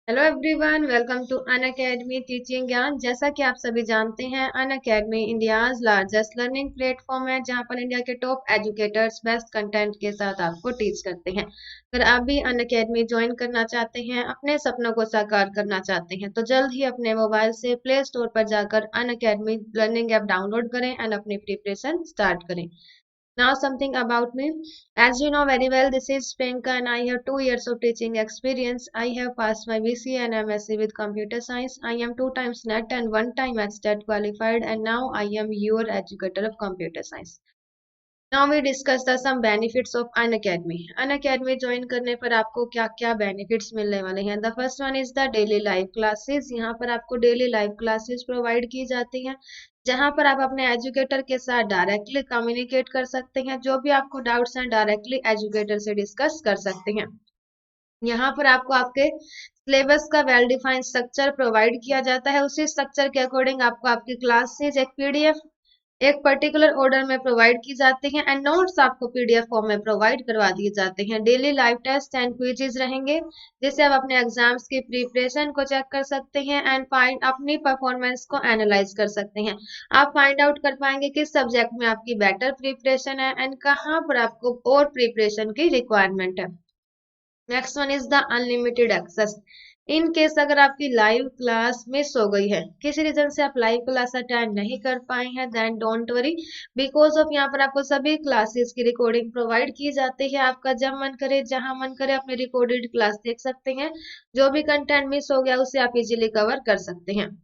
Hello everyone, welcome to Unacademy teaching Gyan. जैसा कि आप सभी जानते हैं, Unacademy India's largest learning platform है जहां पर इंडिया के टॉप एजुकेटर्स बेस्ट कंटेंट के साथ आपको टीच करते हैं। अगर आप भी अन अकेडमी ज्वाइन करना चाहते हैं, अपने सपनों को साकार करना चाहते हैं, तो जल्द ही अपने मोबाइल से प्ले स्टोर पर जाकर अन अकेडमी लर्निंग ऐप डाउनलोड करें एंड अपनी प्रिपरेशन स्टार्ट करें। Now something about me. As you know very well, this is Priyanka and I have 2 years of teaching experience. I have passed my BCA and MSc with computer science. I am 2 times NET and 1 time ATSTAT qualified, and now I am your educator of computer science. Now we discuss the some benefits of Unacademy. Unacademy join करने पर आपको क्या क्या benefits मिलने वाले हैं। The first one is the daily live classes. यहाँ पर आपको डेली लाइव क्लासेस प्रोवाइड की जाती हैं जहाँ पर आप अपने एजुकेटर के साथ डायरेक्टली कम्युनिकेट कर सकते हैं। जो भी आपको डाउट्स हैं डायरेक्टली एजुकेटर से डिस्कस कर सकते हैं। यहाँ पर आपको आपके सिलेबस का वेल डिफाइंड स्ट्रक्चर प्रोवाइड किया जाता है। उसी स्ट्रक्चर के अकॉर्डिंग आपको आपकी क्लासेस एक पीडीएफ एक पर्टिकुलर ऑर्डर में प्रोवाइड की जाती हैं एंड नोट्स आपको पीडीएफ फॉर्म में प्रोवाइड करवा दिए जाते हैं। Daily live test and quizzes रहेंगे जिससे आप अपने एग्जाम्स की प्रिपरेशन को चेक कर सकते हैं एंड फाइंड अपनी परफॉर्मेंस को एनालाइज कर सकते हैं। आप फाइंड आउट कर पाएंगे किस सब्जेक्ट में आपकी बेटर प्रिपरेशन है एंड कहाँ पर आपको और प्रिपरेशन की रिक्वायरमेंट है। Next one is the unlimited access. In case अगर आपकी लाइव क्लास मिस हो गई है, किसी रीजन से आप लाइव क्लास अटेंड नहीं कर पाए हैं, then don't worry, because of यहाँ पर आपको सभी क्लासेस की रिकॉर्डिंग प्रोवाइड की जाती है। आपका जब मन करे जहां मन करे अपनी रिकॉर्डेड क्लास देख सकते हैं। जो भी कंटेंट मिस हो गया उसे आप इजीली कवर कर सकते हैं।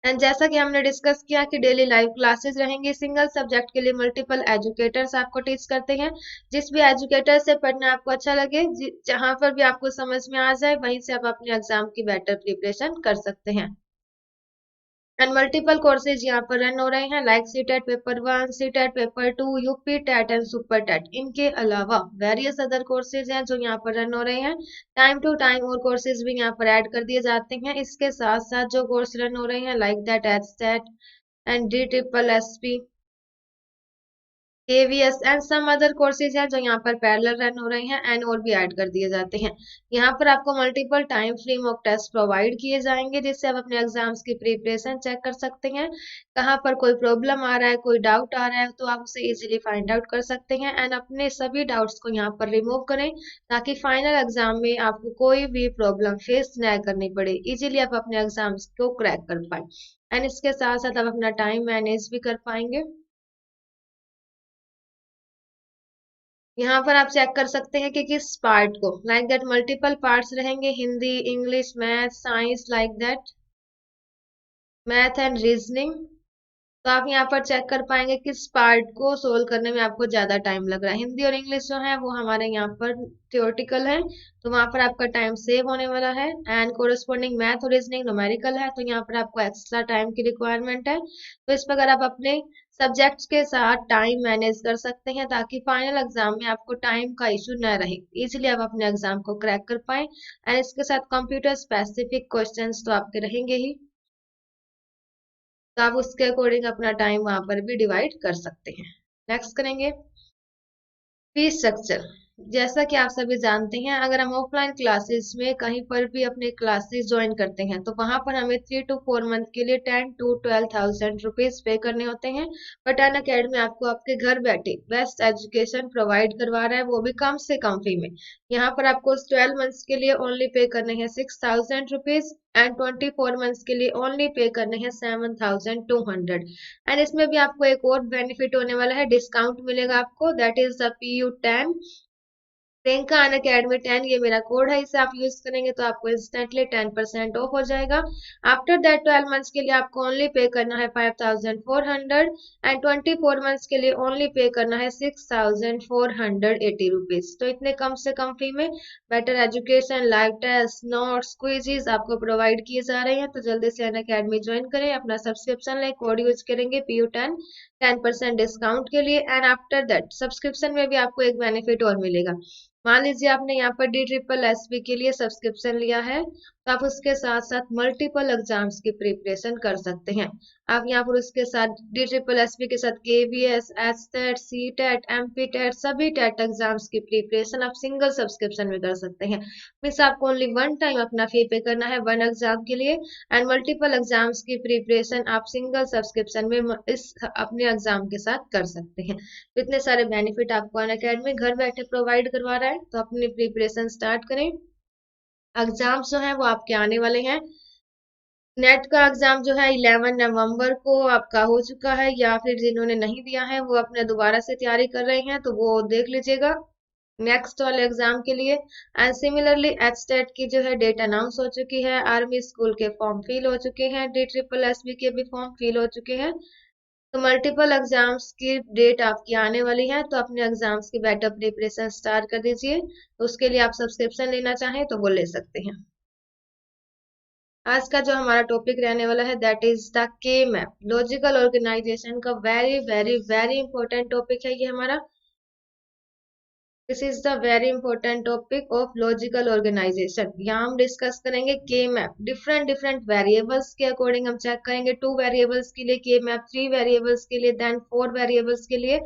एंड जैसा कि हमने डिस्कस किया कि डेली लाइव क्लासेस रहेंगी, सिंगल सब्जेक्ट के लिए मल्टीपल एजुकेटर्स आपको टीच करते हैं। जिस भी एजुकेटर से पढ़ना आपको अच्छा लगे, जहां पर भी आपको समझ में आ जाए, वहीं से आप अपने एग्जाम की बेटर प्रिपरेशन कर सकते हैं। एंड मल्टीपल कोर्सेज यहाँ पर रन हो रहे हैं like CTET paper 1, CTET paper 2, UP TET and super TET. इनके अलावा वेरियस अदर कोर्सेज हैं जो यहाँ पर रन हो रहे हैं। टाइम टू टाइम और कोर्सेज भी यहाँ पर ऐड कर दिए जाते हैं। इसके साथ साथ जो कोर्स रन हो रहे हैं like that HCET and D triple SP, AVS and some other courses हैं जो यहाँ पर पैरेलल रन हो रहे हैं एंड और भी ऐड कर दिए जाते हैं। यहाँ पर आपको multiple time free mock test provide किए जाएंगे जिससे आप अपने एग्जाम्स की प्रिपरेशन चेक कर सकते हैं। कहाँ पर कोई प्रॉब्लम आ रहा है, कोई डाउट आ रहा है, तो आप उसे इजीली फाइंड आउट कर सकते हैं एंड अपने सभी डाउट्स को यहाँ पर रिमूव करें ताकि फाइनल एग्जाम में आपको कोई भी प्रॉब्लम फेस न करनी पड़े। इजीली आप अपने एग्जाम्स को क्रैक कर पाए एंड इसके साथ साथ आप अपना टाइम मैनेज भी कर पाएंगे। यहाँ पर आप चेक कर सकते हैं कि किस पार्ट को, लाइक दैट मल्टीपल पार्ट्स रहेंगे, Hindi, English, math, science, like that math and reasoning. तो आप यहाँ पर चेक कर पाएंगे किस पार्ट को सोल्व करने में आपको ज्यादा टाइम लग रहा है। हिंदी और इंग्लिश जो है वो हमारे यहाँ पर थियोरटिकल है, तो वहां पर आपका टाइम सेव होने वाला है एंड कोरस्पॉन्डिंग मैथ और रीजनिंग न्यूमेरिकल है, तो यहाँ पर आपको एक्स्ट्रा टाइम की रिक्वायरमेंट है। तो इस प्रकार आप अपने सब्जेक्ट्स के साथ टाइम मैनेज कर सकते हैं ताकि फाइनल एग्जाम में आपको टाइम का इशू न रहे, इजिली आप अपने एग्जाम को क्रैक कर पाए। एंड इसके साथ कंप्यूटर स्पेसिफिक क्वेश्चंस तो आपके रहेंगे ही, तो आप उसके अकॉर्डिंग अपना टाइम वहां पर भी डिवाइड कर सकते हैं। नेक्स्ट करेंगे फीस स्ट्रक्चर। जैसा कि आप सभी जानते हैं, अगर हम ऑफलाइन क्लासेस में कहीं पर भी अपने क्लासेस ज्वाइन करते हैं तो वहां पर हमें 3 to 4 मंथ के लिए 10 to 12,000 रुपीज पे करने होते हैं। बट अन अकेडमी आपको आपके घर बैठे बेस्ट एजुकेशन प्रोवाइड करवा रहा है, वो भी कम से कम फी में। यहाँ पर आपको 12 मंथ्स के लिए ओनली पे करने हैं 6,000 रुपीज एंड 24 मंथ्स के लिए ओनली पे करने हैं 7,200। एंड इसमें भी आपको एक और बेनिफिट होने वाला है, डिस्काउंट मिलेगा आपको, that is the PU10 Priyanka Unacademy 10। ये मेरा कोड है, इसे आप यूज करेंगे तो आपको इंस्टेंटली 10% ऑफ हो जाएगा। आफ्टर दैट 12 मंथ्स के लिए आपको ओनली पे करना है 5,400 एंड 24 मंथ्स के लिए ओनली पे करना है 6,480 रुपीज। तो इतने कम से कम फी में better education, live test, notes, quizzes आपको प्रोवाइड किए जा रहे हैं। तो जल्दी से अन अकेडमी ज्वाइन करें, अपना सब्सक्रिप्शन लें, कोड यूज करेंगे PU10 10% डिस्काउंट के लिए। एंड आफ्टर दैट सब्सक्रिप्शन में भी आपको एक बेनिफिट और मिलेगा। मान लीजिए आपने यहाँ पर DSSB के लिए सब्सक्रिप्शन लिया है, तो आप उसके साथ साथ मल्टीपल एग्जाम्स की प्रिपरेशन कर सकते हैं। आप यहाँ पर उसके साथ DSSS के साथ KVS, STET, CTET, MP-TET सभी टेट एग्जाम्स की प्रिपरेशन आप सिंगल सब्सक्रिप्शन में कर सकते हैं। मीन्स आपको ओनली वन टाइम अपना फी पे करना है वन एग्जाम के लिए, एंड मल्टीपल एग्जाम्स की प्रिपरेशन आप सिंगल सब्सक्रिप्शन में इस अपने एग्जाम के साथ कर सकते हैं। तो इतने सारे बेनिफिट आपको अनअकैडमी घर बैठे प्रोवाइड करवा रहा है, तो अपनी प्रिपरेशन स्टार्ट करें। एग्जाम्स जो है वो आपके आने वाले हैं। नेट का एग्जाम जो है 11 नवंबर को आपका हो चुका है, या फिर जिन्होंने नहीं दिया है वो अपने दोबारा से तैयारी कर रहे हैं तो वो देख लीजिएगा नेक्स्ट वाले एग्जाम के लिए। एंड सिमिलरली एचटेट की जो है डेट अनाउंस हो चुकी है, आर्मी स्कूल के फॉर्म फिल हो चुके हैं, DSSS के भी फॉर्म फिल हो चुके हैं। तो मल्टीपल एग्जाम्स की डेट आपकी आने वाली है, तो अपने एग्जाम्स की बेटर प्रिपरेशन स्टार्ट कर दीजिए। तो उसके लिए आप सब्सक्रिप्शन लेना चाहें तो वो ले सकते हैं। आज का जो हमारा टॉपिक रहने वाला है that is the K map, logical organisation का very very very important topic है ये हमारा। This is the very important topic of logical organisation. यहाँ हम डिस्कस करेंगे K map, different different variables के अकॉर्डिंग हम चेक करेंगे। 2 वेरिएबल्स के लिए के मैप, 3 वेरिएबल्स के लिए, देन 4 वेरिएबल्स के लिए।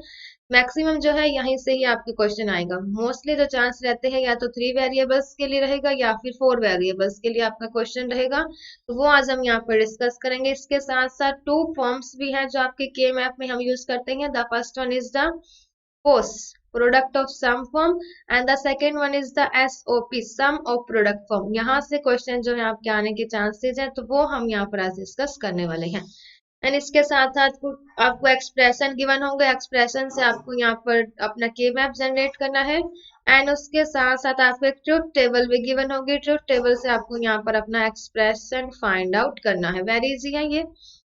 मैक्सिमम जो है यहीं से ही आपके क्वेश्चन आएगा। मोस्टली जो चांस रहते हैं या तो 3 वेरिएबल्स के लिए रहेगा या फिर 4 वेरिएबल्स के लिए आपका क्वेश्चन रहेगा, तो वो आज हम यहाँ पर डिस्कस करेंगे। इसके साथ साथ 2 फॉर्म्स भी हैं जो आपके के मैप में हम यूज करते हैं। The first one is the POS, product of sum form, and the second one is the SOP, sum of product form। यहाँ से क्वेश्चन जो है आपके आने के चांसेस हैं, तो वो हम यहाँ पर आज डिस्कस करने वाले हैं। एंड इसके साथ साथ आपको एक्सप्रेशन गिवन होंगे, एक्सप्रेशन से आपको यहाँ पर अपना के मैप जनरेट करना है। एंड उसके साथ साथ आपको एक ट्रुथ टेबल भी गिवन होगी, ट्रुथ टेबल से आपको यहाँ पर अपना एक्सप्रेशन फाइंड आउट करना है। वेरी इजी है ये।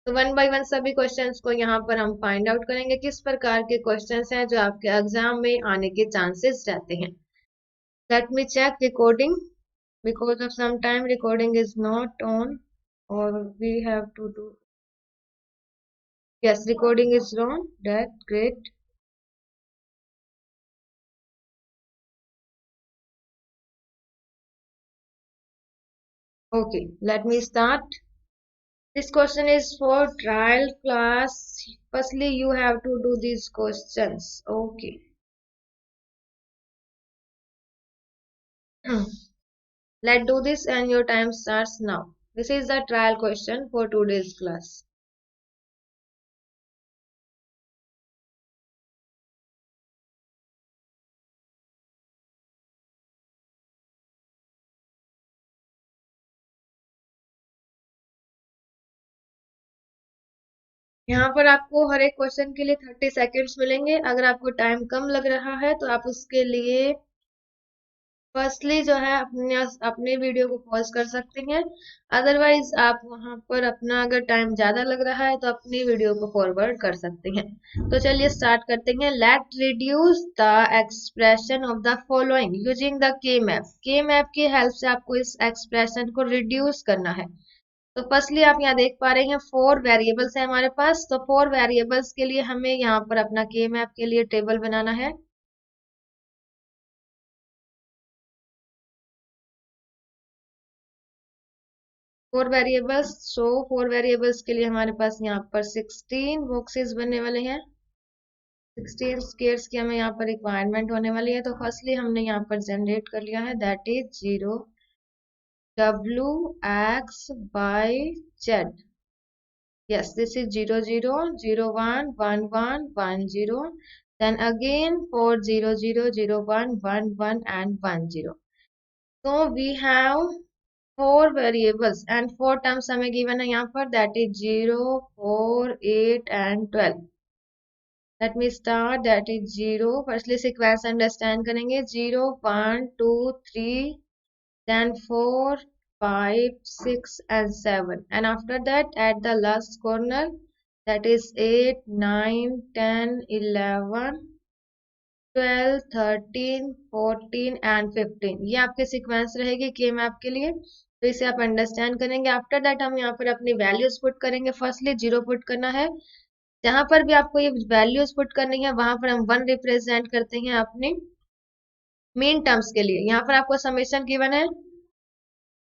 तो वन बाय वन सभी क्वेश्चंस को यहाँ पर हम फाइंड आउट करेंगे किस प्रकार के क्वेश्चंस हैं जो आपके एग्जाम में आने के चांसेस रहते हैं। Let me check recording, because of some time recording is not on और we have to do, yes recording is on, that great। Okay, let me start. This question is for trial class. Firstly you have to do these questions. Okay. Let's do this and your time starts now. This is the trial question for today's class. यहाँ पर आपको हर एक question के लिए 30 seconds मिलेंगे। अगर आपको time कम लग रहा है तो आप उसके लिए फर्स्टली जो है अपने वीडियो को पॉज कर सकते हैं। अदरवाइज आप वहां पर अपना अगर टाइम ज्यादा लग रहा है तो अपनी वीडियो को फॉरवर्ड कर सकते हैं। तो चलिए स्टार्ट करते हैं। Let reduce the expression of the following using the K map. K map की हेल्प से आपको इस एक्सप्रेशन को रिड्यूस करना है। तो फर्स्टली आप यहाँ देख पा रहे हैं 4 वेरिएबल्स है हमारे पास। तो 4 वेरिएबल्स के लिए हमें यहाँ पर अपना के मैप के लिए टेबल बनाना है। 4 वेरिएबल्स, सो 4 वेरिएबल्स के लिए हमारे पास यहाँ पर 16 बॉक्सेस बनने वाले हैं। 16 स्क्वायर्स की हमें यहाँ पर रिक्वायरमेंट होने वाली है। तो फर्स्टली हमने यहाँ पर जनरेट कर लिया है, that is 0 WX by Z। Yes, this is 0 0 0 1 1 1 1 0, then again for 0 0 0 1 1 1 and 1 0। so we have 4 variables and 4 terms हमें given है यहाँ पर, that is 0 4 8 and 12। let me start, that is 0, firstly sequence understand करेंगे, 0 1 2 3, then 4 5 6 and 7, and after that at the last corner that is 8 9 10 11 12 13 14 and 15। ये आपके sequence रहेगी के map के लिए। तो इसे आप अंडरस्टैंड करेंगे। आफ्टर दैट हम यहाँ पर अपनी वैल्यूज पुट करेंगे। फर्स्टली 0 पुट करना है। जहां पर भी आपको ये वैल्यूज पुट करनी है वहां पर हम 1 रिप्रेजेंट करते हैं अपने मेन टर्म्स के लिए। यहाँ पर आपको समेशन गिवन है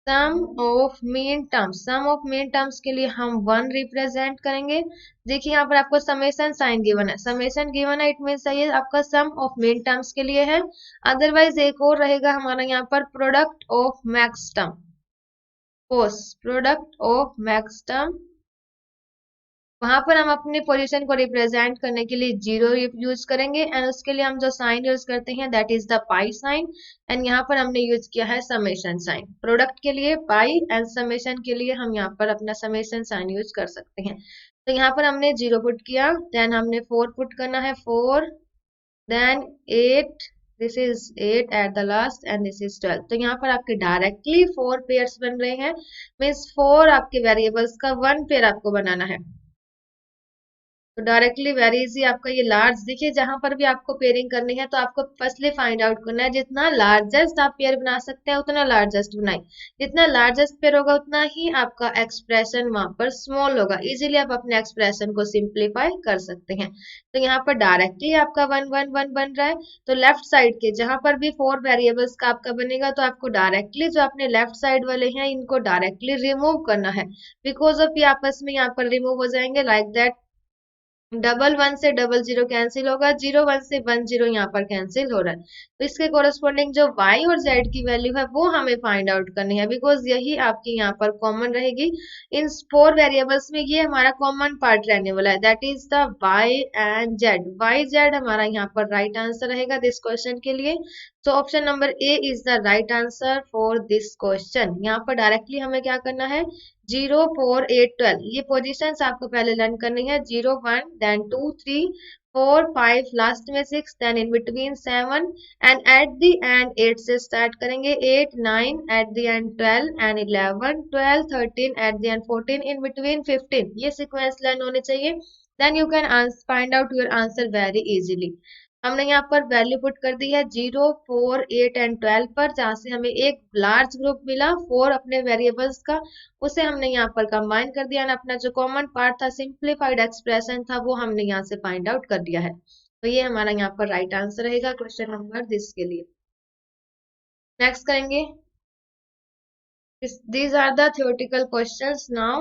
sum of min terms, sum of min terms के लिए हम 1 रिप्रेजेंट करेंगे। देखिए यहाँ पर आपको समेशन साइन गिवन है, समेशन गिवन है, इट मीन्स ये आपका सम ऑफ मीन टर्म्स के लिए है। अदरवाइज एक और रहेगा हमारा यहाँ पर product of max term, product of max term, वहां पर हम अपने पोजीशन को रिप्रेजेंट करने के लिए जीरो यूज करेंगे एंड उसके लिए हम जो साइन यूज करते हैं that is the pi sine. And यहाँ पर हमने यूज किया है समेशन साइन, प्रोडक्ट के लिए पाई एंड समेशन के लिए हम यहाँ पर अपना समेशन साइन यूज कर सकते हैं। तो यहाँ पर हमने जीरो पुट किया, देन हमने 4 पुट करना है, 4, then 8, this is 8 at the last and this is 12। तो यहाँ पर आपके डायरेक्टली 4 पेयर्स बन रहे हैं, मीन्स 4 आपके वेरिएबल्स का 1 पेयर आपको बनाना है। तो डायरेक्टली वेरी इजी आपका ये लार्ज, देखिए जहां पर भी आपको पेयरिंग करनी है तो आपको फर्स्टली फाइंड आउट करना है जितना लार्जेस्ट आप पेयर बना सकते हैं उतना लार्जेस्ट बनाए, जितना लार्जेस्ट पेयर होगा उतना ही आपका एक्सप्रेशन वहां पर स्मॉल होगा, इजीली आप अपने एक्सप्रेशन को सिंप्लीफाई कर सकते हैं। तो यहाँ पर डायरेक्टली आपका 1 1 1 बन रहा है, तो लेफ्ट साइड के जहां पर भी 4 वेरिएबल्स का आपका बनेगा तो आपको डायरेक्टली जो अपने लेफ्ट साइड वाले हैं इनको डायरेक्टली रिमूव करना है, बिकॉज ऑफ ये आपस में यहाँ पर रिमूव हो जाएंगे लाइक दैट। डबल 1 से डबल 0 कैंसिल होगा, 0 1 से 1 0 यहाँ पर कैंसिल हो रहा है। तो इसके कोरस्पॉन्डिंग जो y और z की वैल्यू है वो हमें फाइंड आउट करनी है, बिकॉज यही आपकी यहाँ पर कॉमन रहेगी इन 4 वेरिएबल्स में, ये हमारा कॉमन पार्ट रहने वाला है that is the y and z। y z हमारा यहाँ पर राइट आंसर रहेगा दिस क्वेश्चन के लिए। तो option number A is the right answer for this question. यहाँ पर डायरेक्टली हमें क्या करना है, 0 4 8 12 ये पोजीशंस आपको पहले लर्न करनी है, 0 1 देन 2 3 4 5 लास्ट में 6 then in between 7 and at the end 8 से स्टार्ट करेंगे, 8 9 at the end 12 and 11 12 13 at the end 14 in between 15, ये सीक्वेंस लर्न होने चाहिए। Then you can find out your answer very easily. हमने यहाँ पर वैल्यू पुट कर दी है 0 4 8 एंड 12 पर, जहां से हमें एक लार्ज ग्रुप मिला 4 अपने वेरिएबल्स का, उसे हमने यहाँ पर कंबाइन कर दिया और अपना जो कॉमन पार्ट था सिंप्लीफाइड एक्सप्रेशन था वो हमने यहाँ से फाइंड आउट कर दिया है। तो ये हमारा यहाँ पर राइट आंसर रहेगा क्वेश्चन नंबर दिस के लिए। नेक्स्ट करेंगे, these are the theoretical questions now।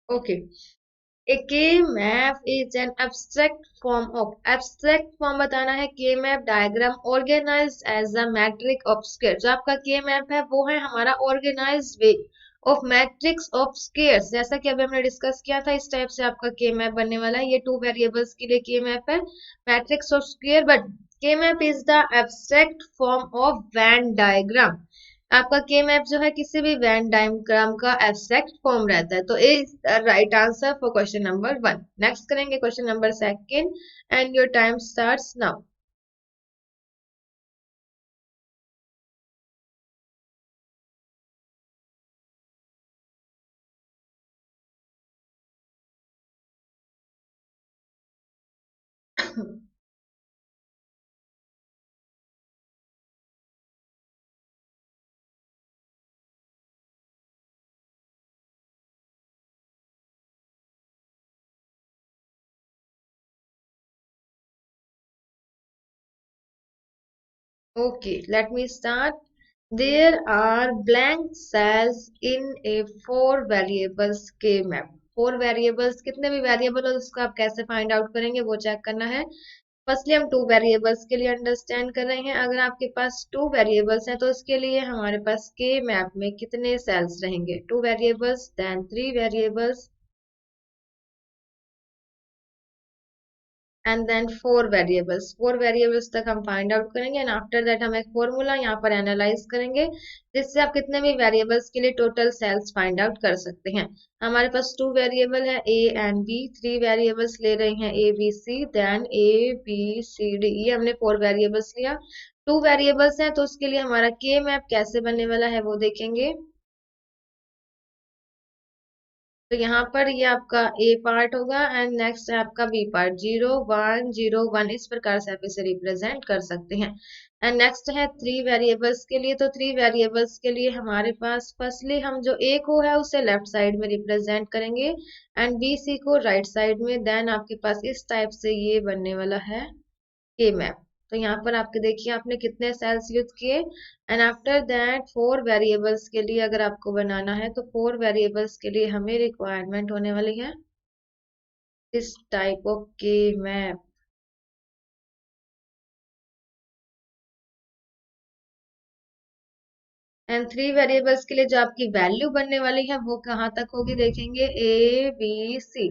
Okay, A K-map is an abstract form of, abstract form बताना है, K-map diagram organized as a metric of square। जो आपका K-map है वो है हमारा organized way of matrix of squares, जैसा कि अभी हमने डिस्कस किया था इस टाइप से आपका K-map बनने वाला है। ये 2 वेरिएबल्स के लिए K-map है, matrix of square, but K-map is the abstract form of Venn diagram। आपका के मैप जो है किसी भी वेन डायग्राम का एब्स्ट्रैक्ट फॉर्म रहता है। तो A is right answer for question number 1। Next करेंगे question number 2 and your time starts now. Okay, let me start. There are blank cells in a 4 variables K map। 4 variables, कितने भी variable हो उसको आप कैसे फाइंड आउट करेंगे वो check करना है। फर्स्टली हम 2 वेरिएबल्स के लिए अंडरस्टैंड कर रहे हैं। अगर आपके पास 2 वेरिएबल्स हैं तो उसके लिए हमारे पास के मैप में कितने सेल्स रहेंगे, 2 variables then 3 variables and then 4 variables. 4 variables तक हम फाइंड आउट करेंगे एंड आफ्टर दैट हम एक फॉर्मूला यहाँ पर एनालाइज करेंगे जिससे आप कितने भी वेरिएबल्स के लिए टोटल सेल्स फाइंड आउट कर सकते हैं। हमारे पास 2 वेरिएबल है ए एंड बी, 3 वेरिएबल्स ले रहे हैं A B C, then A B C D, ये हमने 4 वेरिएबल्स लिया। 2 वेरिएबल्स हैं तो उसके लिए हमारा के मैप कैसे बनने वाला है वो देखेंगे। तो यहाँ पर ये आपका ए पार्ट होगा एंड नेक्स्ट है आपका बी पार्ट, 0 1 0 1, इस प्रकार से आप इसे रिप्रेजेंट कर सकते हैं। एंड नेक्स्ट है थ्री वेरिएबल्स के लिए। तो थ्री वेरिएबल्स के लिए हमारे पास फर्स्टली हम जो ए को है उसे लेफ्ट साइड में रिप्रेजेंट करेंगे एंड बी सी को राइट साइड में। देन आपके पास इस टाइप से ये बनने वाला है के मैप। तो यहाँ पर आपके देखिए आपने कितने सेल्स यूज किए and after that four variables के लिए अगर आपको बनाना है तो फोर वेरिएबल्स के लिए हमें रिक्वायरमेंट होने वाली है इस टाइप ऑफ के मैप। एंड थ्री वेरिएबल्स के लिए जो आपकी वैल्यू बनने वाली है वो कहाँ तक होगी देखेंगे, A B C.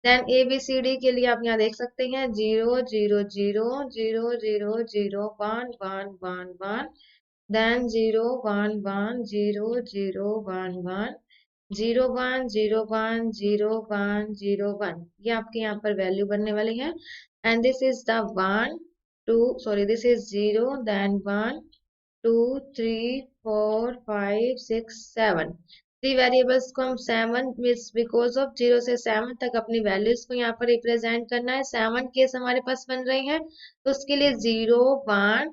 Then A B C D के लिए आप यहाँ देख सकते हैं 0 0 0 0 0 0 1 1 1 1, then 0 1 1 0 0 1 1, 0 1 0 1 0 1 0 1, ये आपके यहाँ पर वैल्यू बनने वाली है। And this is the 1 2 sorry this is 0 then 1 2 3 4 5 6 7। Three variables को हम 7 मीन्स बिकॉज ऑफ 0 से 7 तक अपनी वैल्यूज को यहाँ पर रिप्रेजेंट करना है। 7 केस हमारे पास बन रहे हैं तो उसके लिए 0 1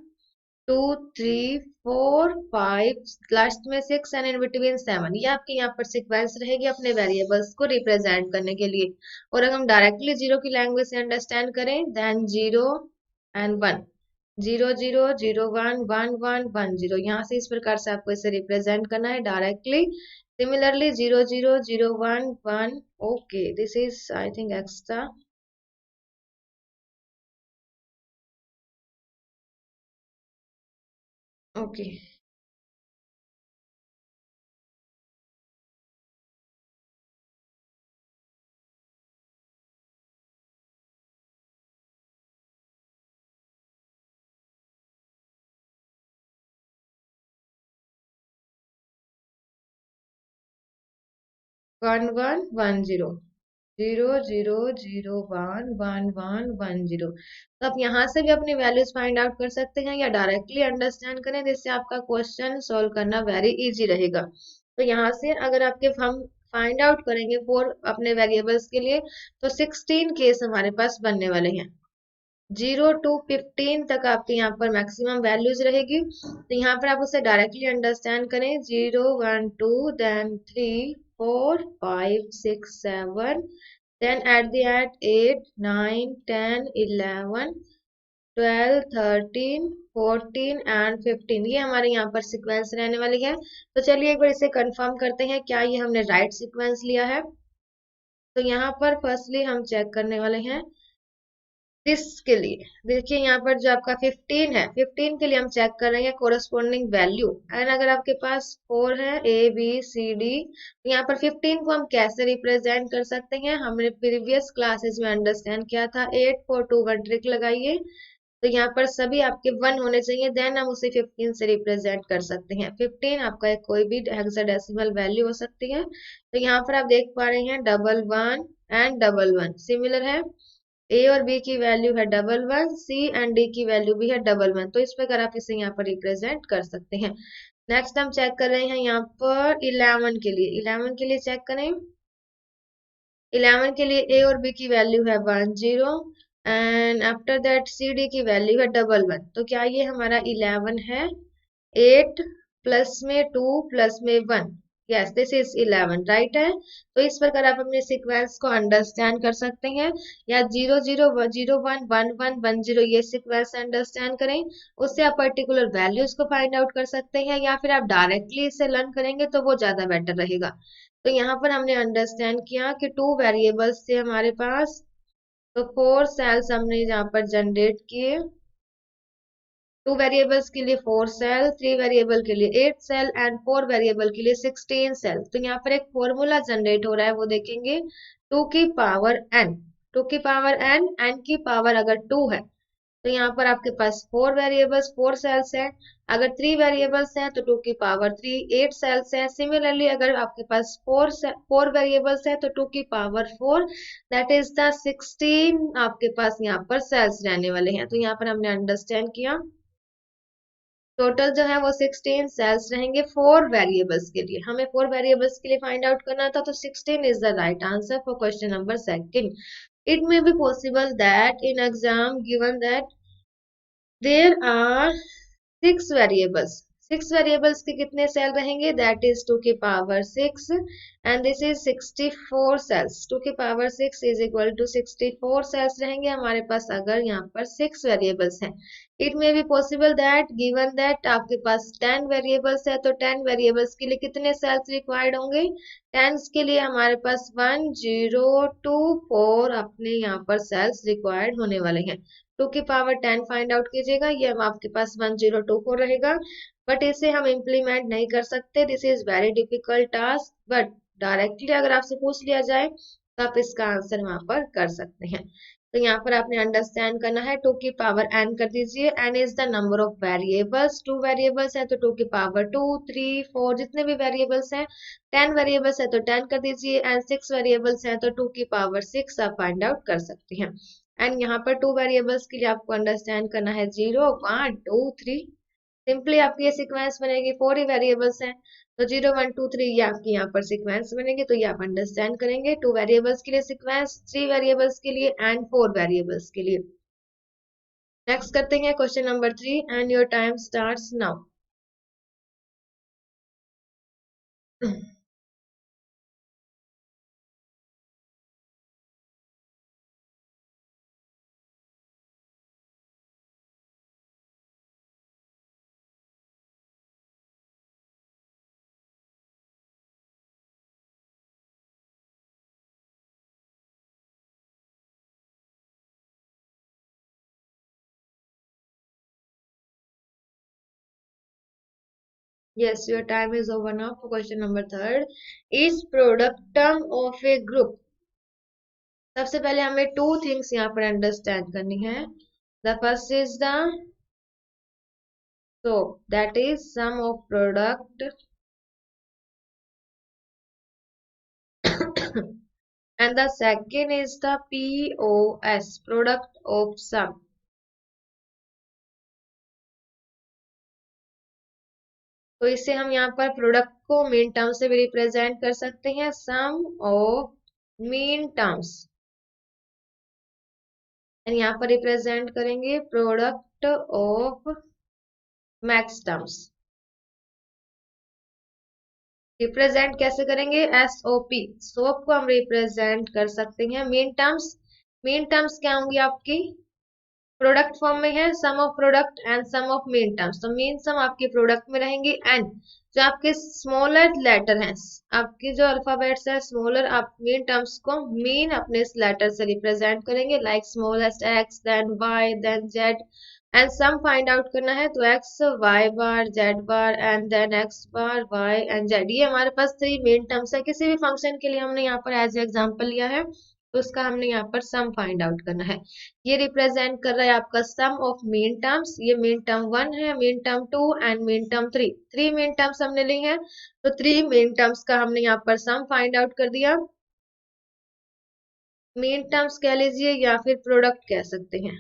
2 3 4 5, लास्ट में 6 एंड इन बिटवीन 7, ये आपके यहाँ पर सिक्वेंस रहेगी अपने वेरिएबल्स को रिप्रेजेंट करने के लिए। और अगर हम डायरेक्टली जीरो की लैंग्वेज से अंडरस्टैंड करें देन 0 and 1, 0 0 0 1 1 1 1 0, यहाँ से इस प्रकार से आपको इसे रिप्रेजेंट करना है directly. Similarly 0 0 0 1 1, okay this is I think extra, okay 1 1 1 0, 0 0 0 1 1 1 0। तो आप यहाँ से भी अपनी वैल्यूज फाइंड आउट कर सकते हैं या डायरेक्टली अंडरस्टैंड करें जिससे आपका क्वेश्चन सॉल्व करना वेरी इजी रहेगा। तो यहाँ से अगर आपके हम फाइंड आउट करेंगे फोर अपने वेरिएबल्स के लिए तो 16 केस हमारे पास बनने वाले हैं। 0 to 15 तक आपके यहाँ पर मैक्सिमम वैल्यूज रहेगी। तो यहाँ पर आप उसे डायरेक्टली अंडरस्टैंड करें 0 1 2 then 3 4 5 6 7, then at the at 8 9 10 11 12 13 14 and 15, ये हमारे यहाँ पर सीक्वेंस रहने वाली है। तो चलिए एक बार इसे कंफर्म करते हैं क्या ये हमने राइट सीक्वेंस लिया है। तो यहाँ पर फर्स्टली हम चेक करने वाले हैं इसके लिए। देखिए यहाँ पर जो आपका 15 है, 15 के लिए हम चेक कर रहे हैं कोरस्पॉन्डिंग वैल्यू। एंड अगर आपके पास 4 है ए बी सी डी, तो यहाँ पर 15 को हम कैसे रिप्रेजेंट कर सकते हैं, हमने प्रीवियस क्लासेस में अंडरस्टैंड किया था। 8 4 2 1 ट्रिक लगाइए तो यहाँ पर सभी आपके 1 होने चाहिए, देन हम उसे 15 से रिप्रेजेंट कर सकते हैं। 15 आपका एक कोई भी हेक्साडेसिमल वैल्यू हो सकती है। तो यहाँ पर आप देख पा रहे हैं 11 एंड 11 सिमिलर है। ए और बी की वैल्यू है 11, सी एंड डी की वैल्यू भी है 11, तो इस प्रकार आप इसे यहाँ पर रिप्रेजेंट कर सकते हैं। नेक्स्ट हम चेक कर रहे हैं यहाँ पर 11 के लिए। 11 के लिए चेक करें, 11 के लिए ए और बी की वैल्यू है 10 and after that C D की वैल्यू है 11। तो क्या ये हमारा 11 है? 8 प्लस में 2 प्लस में 1, यस दिस इज 11 राइट है। तो इस प्रकार आप अपने सीक्वेंस को अंडरस्टैंड कर सकते हैं, या 0 0 0 1 1 1 0 ये सीक्वेंस अंडरस्टैंड करें, उससे आप पर्टिकुलर वैल्यूज को फाइंड आउट कर सकते हैं, या फिर आप डायरेक्टली इसे लर्न करेंगे तो वो ज्यादा बेटर रहेगा। तो यहाँ पर हमने अंडरस्टैंड किया कि टू वेरिएबल्स थे हमारे पास, तो 4 सेल्स हमने यहाँ पर जनरेट किए। 2 वेरिएबल्स के लिए 4 सेल, 3 वेरिएबल के लिए 8 सेल एंड 4 वेरिएबल के लिए 16 सेल। तो यहाँ पर एक फॉर्मूला जनरेट हो रहा है, वो देखेंगे 2 की पावर n, 2 की पावर n की पावर अगर 2 है तो यहाँ पर आपके पास 4 वेरिएबल्स 4 सेल्स है। अगर 3 वेरिएबल्स हैं तो 2 की पावर 3 8 सेल्स है। सिमिलरली अगर आपके पास 4 वेरिएबल्स है तो 2 की पावर 4 दैट इज द 16 आपके पास यहाँ पर सेल्स रहने वाले हैं। तो यहाँ पर हमने अंडरस्टैंड किया टोटल जो है वो 16 सेल्स रहेंगे 4 वेरिएबल्स के लिए। हमें 4 वेरिएबल्स के लिए फाइंड आउट करना था, तो 16 is the right answer for question number second. It may be possible that in exam given that there are 6 variables के कितने सेल रहेंगे, दैट इज 2 की power 6 and this is 64 cells. 2 की power 6 is equal to 64 cells रहेंगे हमारे पास अगर यहाँ पर 6 वेरिएबल्स हैं. It may be possible that given that आपके पास 10 वेरिएबल्स है, तो 10 वेरिएबल्स के लिए कितने सेल्स रिक्वायर्ड होंगे, 10 के लिए हमारे पास 1 0 2 4 अपने यहाँ पर सेल्स रिक्वायर्ड होने वाले हैं. 2 की पावर 10 फाइंड आउट कीजिएगा, ये आपके पास 1024 रहेगा. बट इसे हम इम्प्लीमेंट नहीं कर सकते, this is very difficult task. But directly अगर आपसे पूछ लिया जाए तो आप इसका आंसर वहां पर कर सकते हैं. तो यहाँ पर आपने अंडरस्टैंड करना है. 2 की पावर n कर दीजिए. n is the number of variables. 2 variables है तो 2 की पावर 2 3 4 जितने भी वेरिएबल्स हैं. 10 वेरिएबल्स है तो 10 कर दीजिए एंड 6 वेरिएबल्स है तो 2 की पावर 6 आप फाइंड आउट कर सकते हैं. एंड यहाँ पर 2 वेरिएबल्स के लिए आपको अंडरस्टैंड करना है 0 1 2 3. सिंपली आपकी ये सीक्वेंस बनेगी. 4 ही वेरिएबल्स हैं तो 0 1 2 3 ये आपकी यहाँ पर सीक्वेंस बनेगी. तो ये आप अंडरस्टैंड करेंगे. 2 वेरिएबल्स के लिए सीक्वेंस, 3 वेरिएबल्स के लिए एंड 4 वेरिएबल्स के लिए. नेक्स्ट करते हैं question number 3 and your time starts now. Yes, your time is over now for question number 3. Each product term of a group. सबसे पहले हमें 2 थिंग्स यहाँ पर अंडरस्टैंड करनी है. The first is the so that is sum of product and the second is the POS, product of sum. तो इसे हम यहाँ पर प्रोडक्ट को मीन टर्म से भी रिप्रेजेंट कर सकते हैं, सम ऑफ मीन टर्म्स. एंड यहाँ पर रिप्रेजेंट करेंगे product of max terms. Represent कैसे करेंगे, SOP, सोप को हम रिप्रेजेंट कर सकते हैं मीन टर्म्स. मीन टर्म्स क्या होंगी आपकी, प्रोडक्ट फॉर्म में है sum of product and sum of min terms. तो मीन सम आपके प्रोडक्ट में रहेंगी एंड जो आपके स्मॉलर लेटर हैं, आपके जो अल्फाबेट्स है स्मॉलर, आप मीन टर्म्स को मीन अपने इस लेटर से रिप्रेजेंट करेंगे like smallest x then y then z. And sum find out करना है तो x y bar z bar and then x bar y and z. ये हमारे पास 3 मेन टर्म्स है. किसी भी फंक्शन के लिए हमने यहाँ पर एज एग्जांपल लिया है तो उसका हमने यहाँ पर सम फाइंड आउट करना है. ये रिप्रेजेंट कर रहा है आपका सम ऑफ मीन टर्म्स. ये मीन टर्म 1 है, mean term 2 and mean term 3. 3 mean terms हमने ली हैं तो 3 मीन टर्म्स का हमने यहाँ पर सम फाइंड आउट कर दिया. मीन टर्म्स कह लीजिए या फिर प्रोडक्ट कह सकते हैं.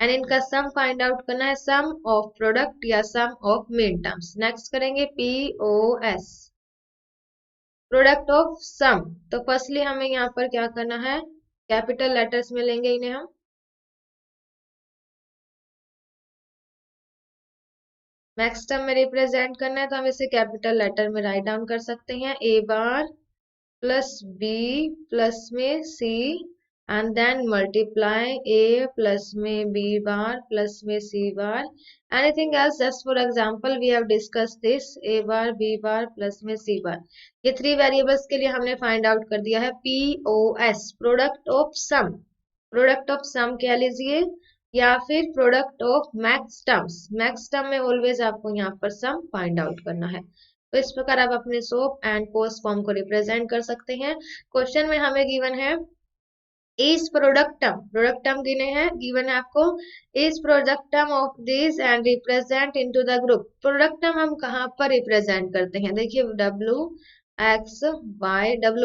एंड इनका सम फाइंड आउट करना है, सम ऑफ प्रोडक्ट या सम ऑफ मीन टर्म्स. नेक्स्ट करेंगे POS, प्रोडक्ट ऑफ सम. तो फर्स्टली हमें यहाँ पर क्या करना है, कैपिटल लेटर्स में लेंगे इन्हें हम. मैक्स टर्म में रिप्रेजेंट करना है तो हम इसे कैपिटल लेटर में राइट डाउन कर सकते हैं. A bar plus B plus में C and then multiply A plus में B बार प्लस में C bar. Anything else, just for example we have discuss this A bar B bar plus में C bar. ये 3 variables के लिए हमने find out कर दिया है POS, product of sum. Product of sum कह लीजिए या फिर product of max terms. Max term में ऑलवेज आपको यहाँ पर सम फाइंड आउट करना है. तो इस प्रकार आप अपने सोप एंड पोस्ट फॉर्म को रिप्रेजेंट कर सकते हैं. क्वेश्चन में हमें गिवन है इस प्रोडक्ट टर्म गिने हैं, गिवन है आपको इस product term of this and represent into the group. Product term हम कहाँ पर रिप्रेजेंट करते हैं, देखिए W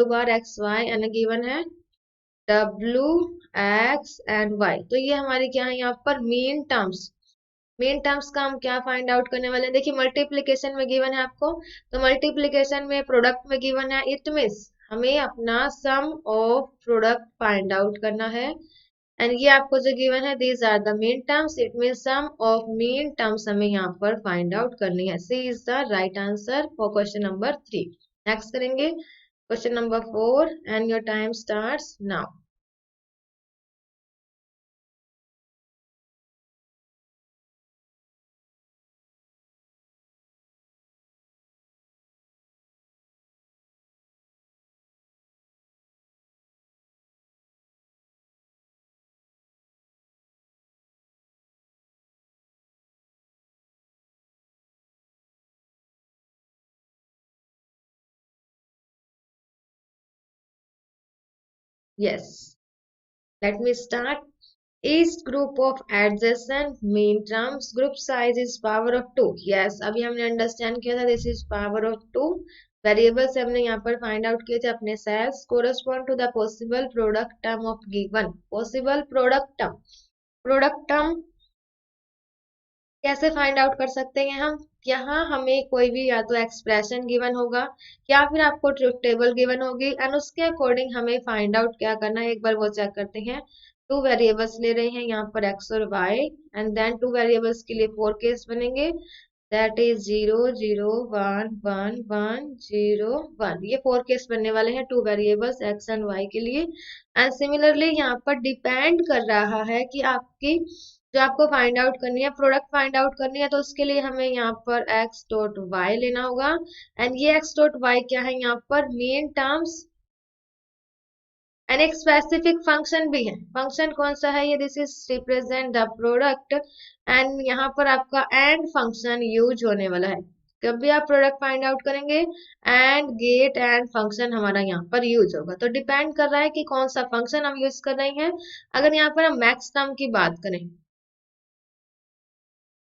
bar x y and given है W x एंड y. तो ये हमारी क्या है यहाँ पर मीन टर्म्स. मेन टर्म्स का हम क्या फाइंड आउट करने वाले हैं? देखिए मल्टीप्लीकेशन में गिवन है आपको, तो मल्टीप्लीकेशन में प्रोडक्ट में गिवन है, इट मीन्स हमें अपना sum of product find out करना है। एंड ये आपको जो गिवन है, these are the main terms, it mean sum of main terms हमें यहाँ पर फाइंड आउट करनी है। C is the right answer for question number 3। Next करेंगे question number 4 and your time starts now. Yes, let me start. Each group of adjacent mean terms group size is power of 2. Yes, अभी हमने understand किया था, this is power of 2। Variables हमने यहाँ पर find out किए थे अपने cells, correspond to the possible product term of given. Possible product term कैसे फाइंड आउट कर सकते हैं हम? यहाँ हमें कोई भी या तो एक्सप्रेशन गिवन होगा या फिर आपको ट्रुथ टेबल गिवन होगी, एंड उसके अकॉर्डिंग हमें फाइंड आउट क्या करना है, एक बार वो चेक करते हैं। टू वेरिएबल्स ले रहे हैं यहाँ पर एक्स और y, and then two variables के लिए 4 केस बनेंगे, दैट इज 0 0 1 1 1 0 1। ये 4 केस बनने वाले हैं two variables x and y के लिए। एंड सिमिलरली यहाँ पर डिपेंड कर रहा है कि आपकी जो आपको फाइंड आउट करनी है, प्रोडक्ट फाइंड आउट करनी है, तो उसके लिए हमें यहाँ पर एक्स डॉट वाई लेना होगा। एंड ये एक्स डॉट वाई क्या है यहाँ पर? मेन टर्म्स एंड एक स्पेसिफिक फंक्शन भी है। फंक्शन कौन सा है ये? This is represent the product. And यहाँ पर आपका एंड फंक्शन यूज होने वाला है। जब भी आप प्रोडक्ट फाइंड आउट करेंगे, एंड गेट एंड फंक्शन हमारा यहाँ पर यूज होगा। तो डिपेंड कर रहा है कि कौन सा फंक्शन हम यूज कर रहे हैं। अगर यहाँ पर हम मैक्स टर्म की बात करें,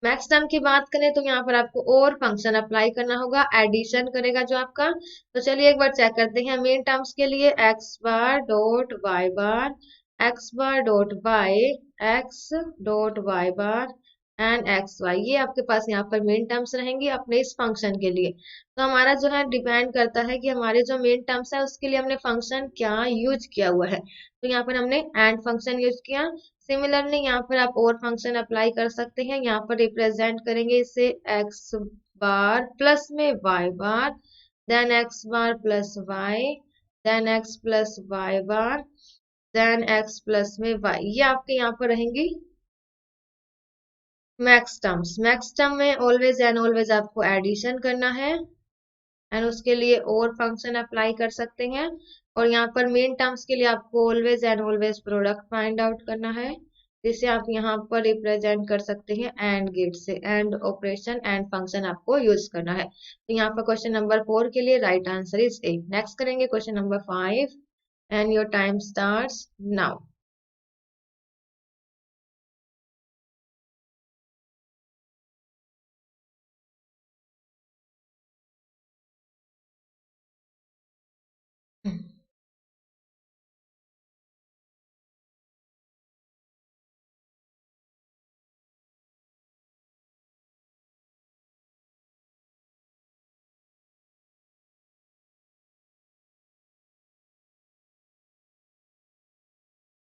मैक्स टर्म की बात करें, तो यहाँ पर आपको और फंक्शन अप्लाई करना होगा, एडिशन करेगा जो आपका। तो चलिए एक बार चेक करते हैं मेन टर्म्स के लिए, x bar dot Y bar, x bar dot Y, x dot Y bar and x y. ये आपके पास यहाँ पर मेन टर्म्स रहेंगे अपने इस फंक्शन के लिए। तो हमारा जो है डिपेंड करता है कि हमारे जो मेन टर्म्स है उसके लिए हमने फंक्शन क्या यूज किया हुआ है। तो यहाँ पर हमने एंड फंक्शन यूज किया। सिमिलरली यहाँ पर आप और फंक्शन अप्लाई कर सकते हैं। यहाँ पर रिप्रेजेंट करेंगे इसे एक्स बार प्लस में Y bar, then X bar plus Y, then X plus Y bar, then X plus में वाई। ये आपके यहाँ पर रहेंगी मैक्स टर्म्स। मैक्स टर्म में ऑलवेज एंड ऑलवेज आपको एडिशन करना है, एंड उसके लिए और फंक्शन अप्लाई कर सकते हैं। और यहाँ पर मेन टर्म्स के लिए आपको always and always product find out करना है, जिसे आप यहाँ पर रिप्रेजेंट कर सकते हैं एंड गेट से। एंड ऑपरेशन एंड फंक्शन आपको यूज करना है। तो यहाँ पर क्वेश्चन नंबर 4 के लिए right answer is A. Next करेंगे question number 5 and your time starts now.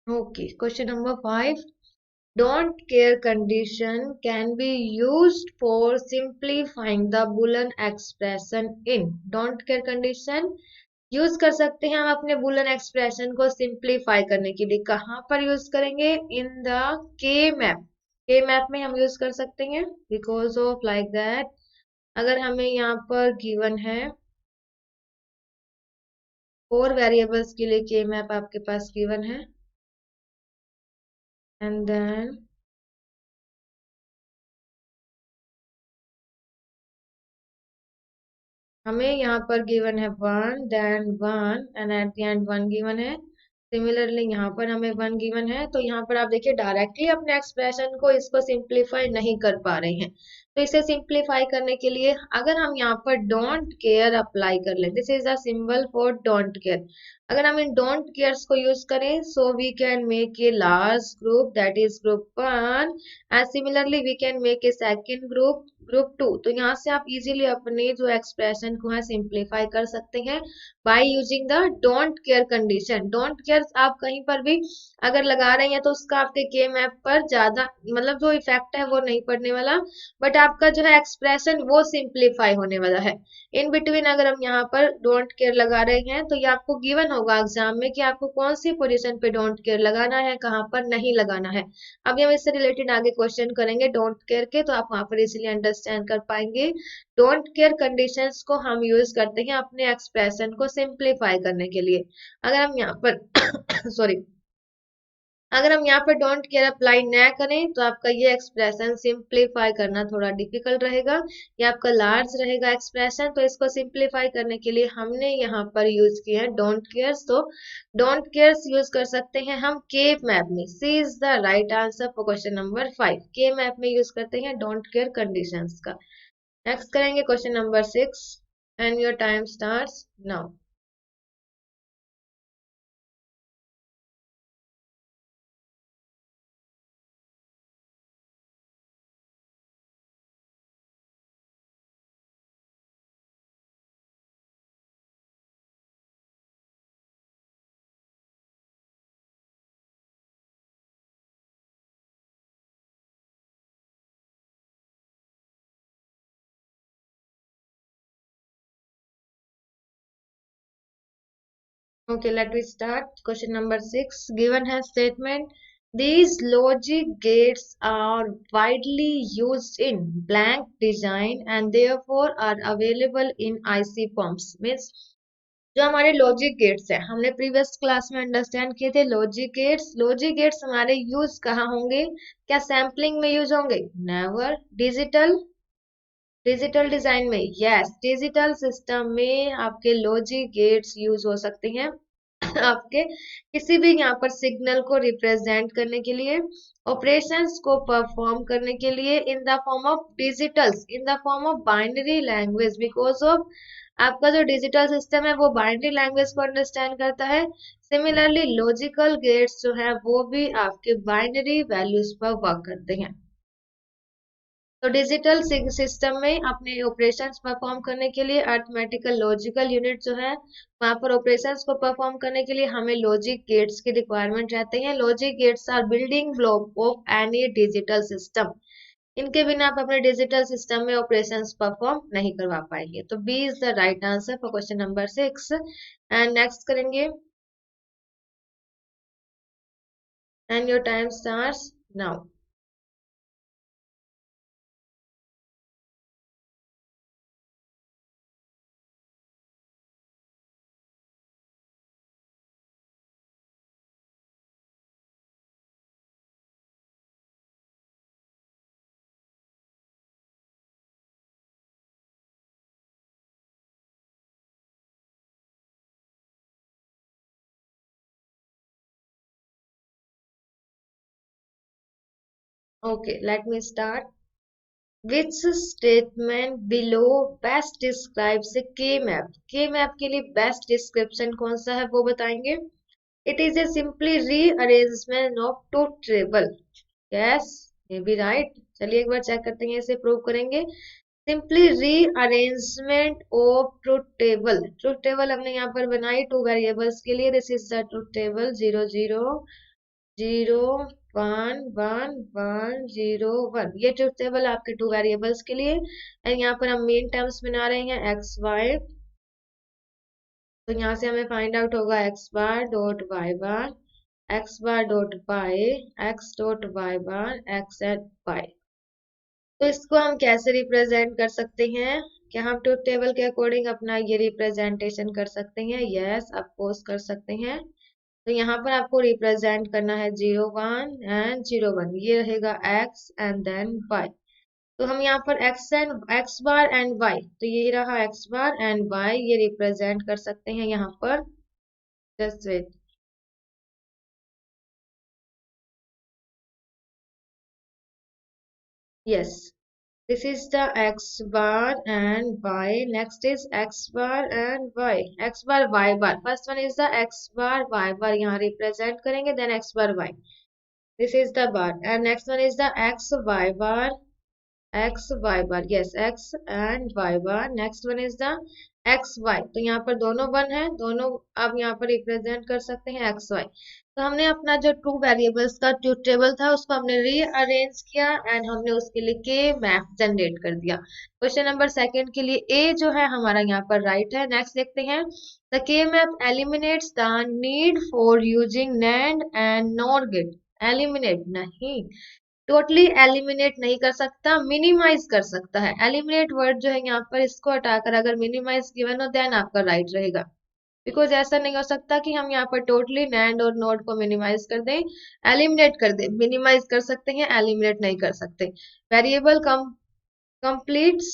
Okay, question number 5. Don't care condition can be used for simplifying the Boolean expression in. Don't care condition use कर सकते हैं हम अपने बुलन expression को simplify करने के लिए। कहाँ पर यूज करेंगे? इन the K map. K map में हम यूज कर सकते हैं, बिकॉज ऑफ लाइक दैट अगर हमें यहाँ पर गिवन है 4 वेरिएबल्स के लिए के मैप आपके पास गिवन है, एंड देन हमें यहाँ पर गिवन है 1 then 1 and at the end 1 given है। सिमिलरली यहाँ पर हमें 1 गिवन है, तो यहाँ पर आप देखिए डायरेक्टली अपने एक्सप्रेशन को इसको सिंप्लीफाई नहीं कर पा रहे हैं। तो इसे सिंप्लीफाई करने के लिए अगर हम यहाँ पर डोंट केयर अप्लाई कर लें, this is the symbol for don't care. अगर हम इन डोंट केयर्स को यूज करें, so we can make a large group, that is group 1, and similarly we can make a second group, group 2। तो यहाँ से आप इजीली अपने जो एक्सप्रेशन को है सिंप्लीफाई कर सकते हैं by using the don't care condition. Don't care आप कहीं पर भी अगर लगा रहे हैं तो उसका आपके के मैप पर ज्यादा मतलब जो इफेक्ट है वो नहीं पड़ने वाला, बट आपका जो है एक्सप्रेशन वो सिंप्लीफाई होने वाला है। इन बिटवीन अगर हम यहाँ पर डोंट केयर लगा रहे हैं तो ये आपको गिवन होगा एग्जाम में कि आपको कौन सी पोजीशन पे डोंट केयर लगाना है, कहाँ पर नहीं लगाना है। अभी हम इससे रिलेटेड आगे क्वेश्चन करेंगे डोंट केयर के, तो आप वहां पर इसीलिए अंडरस्टैंड कर पाएंगे। डोंट केयर कंडीशंस को हम यूज करते हैं अपने एक्सप्रेशन को सिंप्लीफाई करने के लिए। अगर हम यहाँ पर सॉरी, अगर हम यहाँ पर डोंट केयर अप्लाई न करें तो आपका ये एक्सप्रेशन सिंप्लीफाई करना थोड़ा डिफिकल्ट रहेगा, ये आपका लार्ज रहेगा एक्सप्रेशन। तो इसको सिंप्लीफाई करने के लिए हमने यहाँ पर यूज किया है डोंट केयर्स। तो डोंट केयर्स यूज कर सकते हैं हम के मैप में। C is the right answer for question number 5, K map में यूज करते हैं डोंट केयर कंडीशंस का। नेक्स्ट करेंगे question number 6 and your time starts now. Okay, let me start. Question number 6. Given has statement, these logic gates are widely used in blank design and therefore are available in IC forms. Means जो हमारे logic gates है हमने previous class में understand किए थे। Logic gates हमारे use कहाँ होंगे? क्या सैम्पलिंग में यूज होंगे? नेवर। डिजिटल डिजाइन में? यस, डिजिटल सिस्टम में आपके लॉजिक गेट्स यूज हो सकते हैं आपके किसी भी यहाँ पर सिग्नल को रिप्रेजेंट करने के लिए, ऑपरेशंस को परफॉर्म करने के लिए in the form of digitals, in the form of binary language, because of आपका जो डिजिटल सिस्टम है वो बाइनरी लैंग्वेज को अंडरस्टैंड करता है। सिमिलरली लॉजिकल गेट्स जो है वो भी आपके बाइनरी वैल्यूज पर वर्क करते हैं। तो डिजिटल सिस्टम में अपने ऑपरेशंस परफॉर्म करने के लिए अरिथमेटिकल लॉजिकल यूनिट जो है वहां पर ऑपरेशंस को परफॉर्म करने के लिए हमें लॉजिक गेट्स की रिक्वायरमेंट रहते हैं। Logic gates are building block of any digital system. इनके बिना आप अपने डिजिटल सिस्टम में ऑपरेशंस परफॉर्म नहीं करवा पाएंगे। तो B is the right answer for question number 6। And next करेंगे and your time starts now. Okay, let me start. Which statement below best describes a K-map? K-map के लिए best description कौन सा है वो बताएंगे। It is a simply rearrangement of two table. Yes, ये भी right. चलिए एक बार चेक करते हैं, इसे प्रूव करेंगे। Simply rearrangement of truth table. Truth table हमने यहाँ पर बनाई two variables के लिए. This is the truth table 0 0 0 1 1 1 0 1। ये ट्रुथ टेबल आपके टू वेरिएबल्स के लिए। एंड यहाँ पर हम मेन टर्म्स बना रहे हैं एक्स वाई। तो यहाँ से हमें फाइंड आउट होगा X bar dot Y bar, x bar dot Y, x dot Y bar, X at Y. तो इसको हम कैसे रिप्रेजेंट कर सकते हैं? क्या हम ट्रुथ टेबल के अकॉर्डिंग अपना ये रिप्रेजेंटेशन कर सकते हैं? यस, अफकोर्स कर सकते हैं। तो यहाँ पर आपको रिप्रेजेंट करना है 0 1 एंड 0 1, ये रहेगा x एंड देन y। तो हम यहाँ पर x बार एंड y, तो ये रहा x बार एंड y, ये रिप्रेजेंट कर सकते हैं यहाँ पर। Just wait, yes, this is the x bar and y. Next is x bar and y, x bar y bar. First one is the x bar y bar, यहाँ represent करेंगे, then x bar y. This is the bar and next one is the x y bar, x y bar, yes, x and y bar. Next one is the x y, तो यहाँ पर दोनों one है, दोनों आप यहाँ पर represent कर सकते हैं x y. तो हमने अपना जो टू वेरिएबल्स का ट्रूथ टेबल था उसको हमने रीअरेंज किया एंड हमने उसके लिए के मैप जनरेट कर दिया. क्वेश्चन नंबर सेकंड के लिए ए जो है हमारा यहाँ पर राइट है. नेक्स्ट देखते हैं. The K map eliminates the need for using NAND and NOR gate. Eliminate नहीं, टोटली एलिमिनेट नहीं कर सकता, मिनिमाइज कर सकता है. एलिमिनेट वर्ड जो है यहाँ पर इसको हटाकर अगर मिनिमाइज गिवन हो देन आपका राइट रहेगा. बिकॉज ऐसा नहीं हो सकता कि हम यहाँ पर टोटली नैंड और नोड को मिनिमाइज कर दें, एलिमिनेट कर दें. मिनिमाइज कर सकते हैं, एलिमिनेट नहीं कर सकते. Variable completes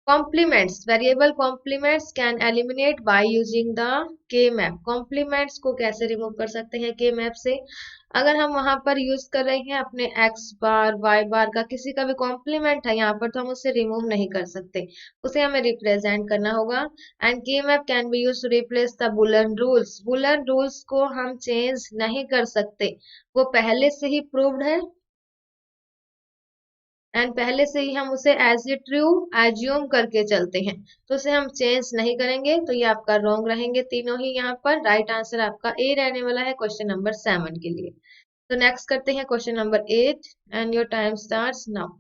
complements, variable complements can eliminate by using the k map. complements को कैसे रिमूव कर सकते हैं k map से? अगर हम वहां पर यूज कर रहे हैं अपने x बार y बार का किसी का भी कॉम्प्लीमेंट है यहाँ पर, तो हम उसे रिमूव नहीं कर सकते, उसे हमें रिप्रेजेंट करना होगा. And k map can be use to replace the boolean rules. Boolean rules को हम चेंज नहीं कर सकते, वो पहले से ही प्रूव्ड है एंड पहले से ही हम उसे एज ए ट्रू एज्यूम करके चलते हैं, तो उसे हम चेंज नहीं करेंगे. तो ये आपका रॉन्ग रहेंगे तीनों ही. यहाँ पर राइट आंसर आपका ए रहने वाला है क्वेश्चन नंबर 7 के लिए. तो नेक्स्ट करते हैं question number 8 and your time starts now.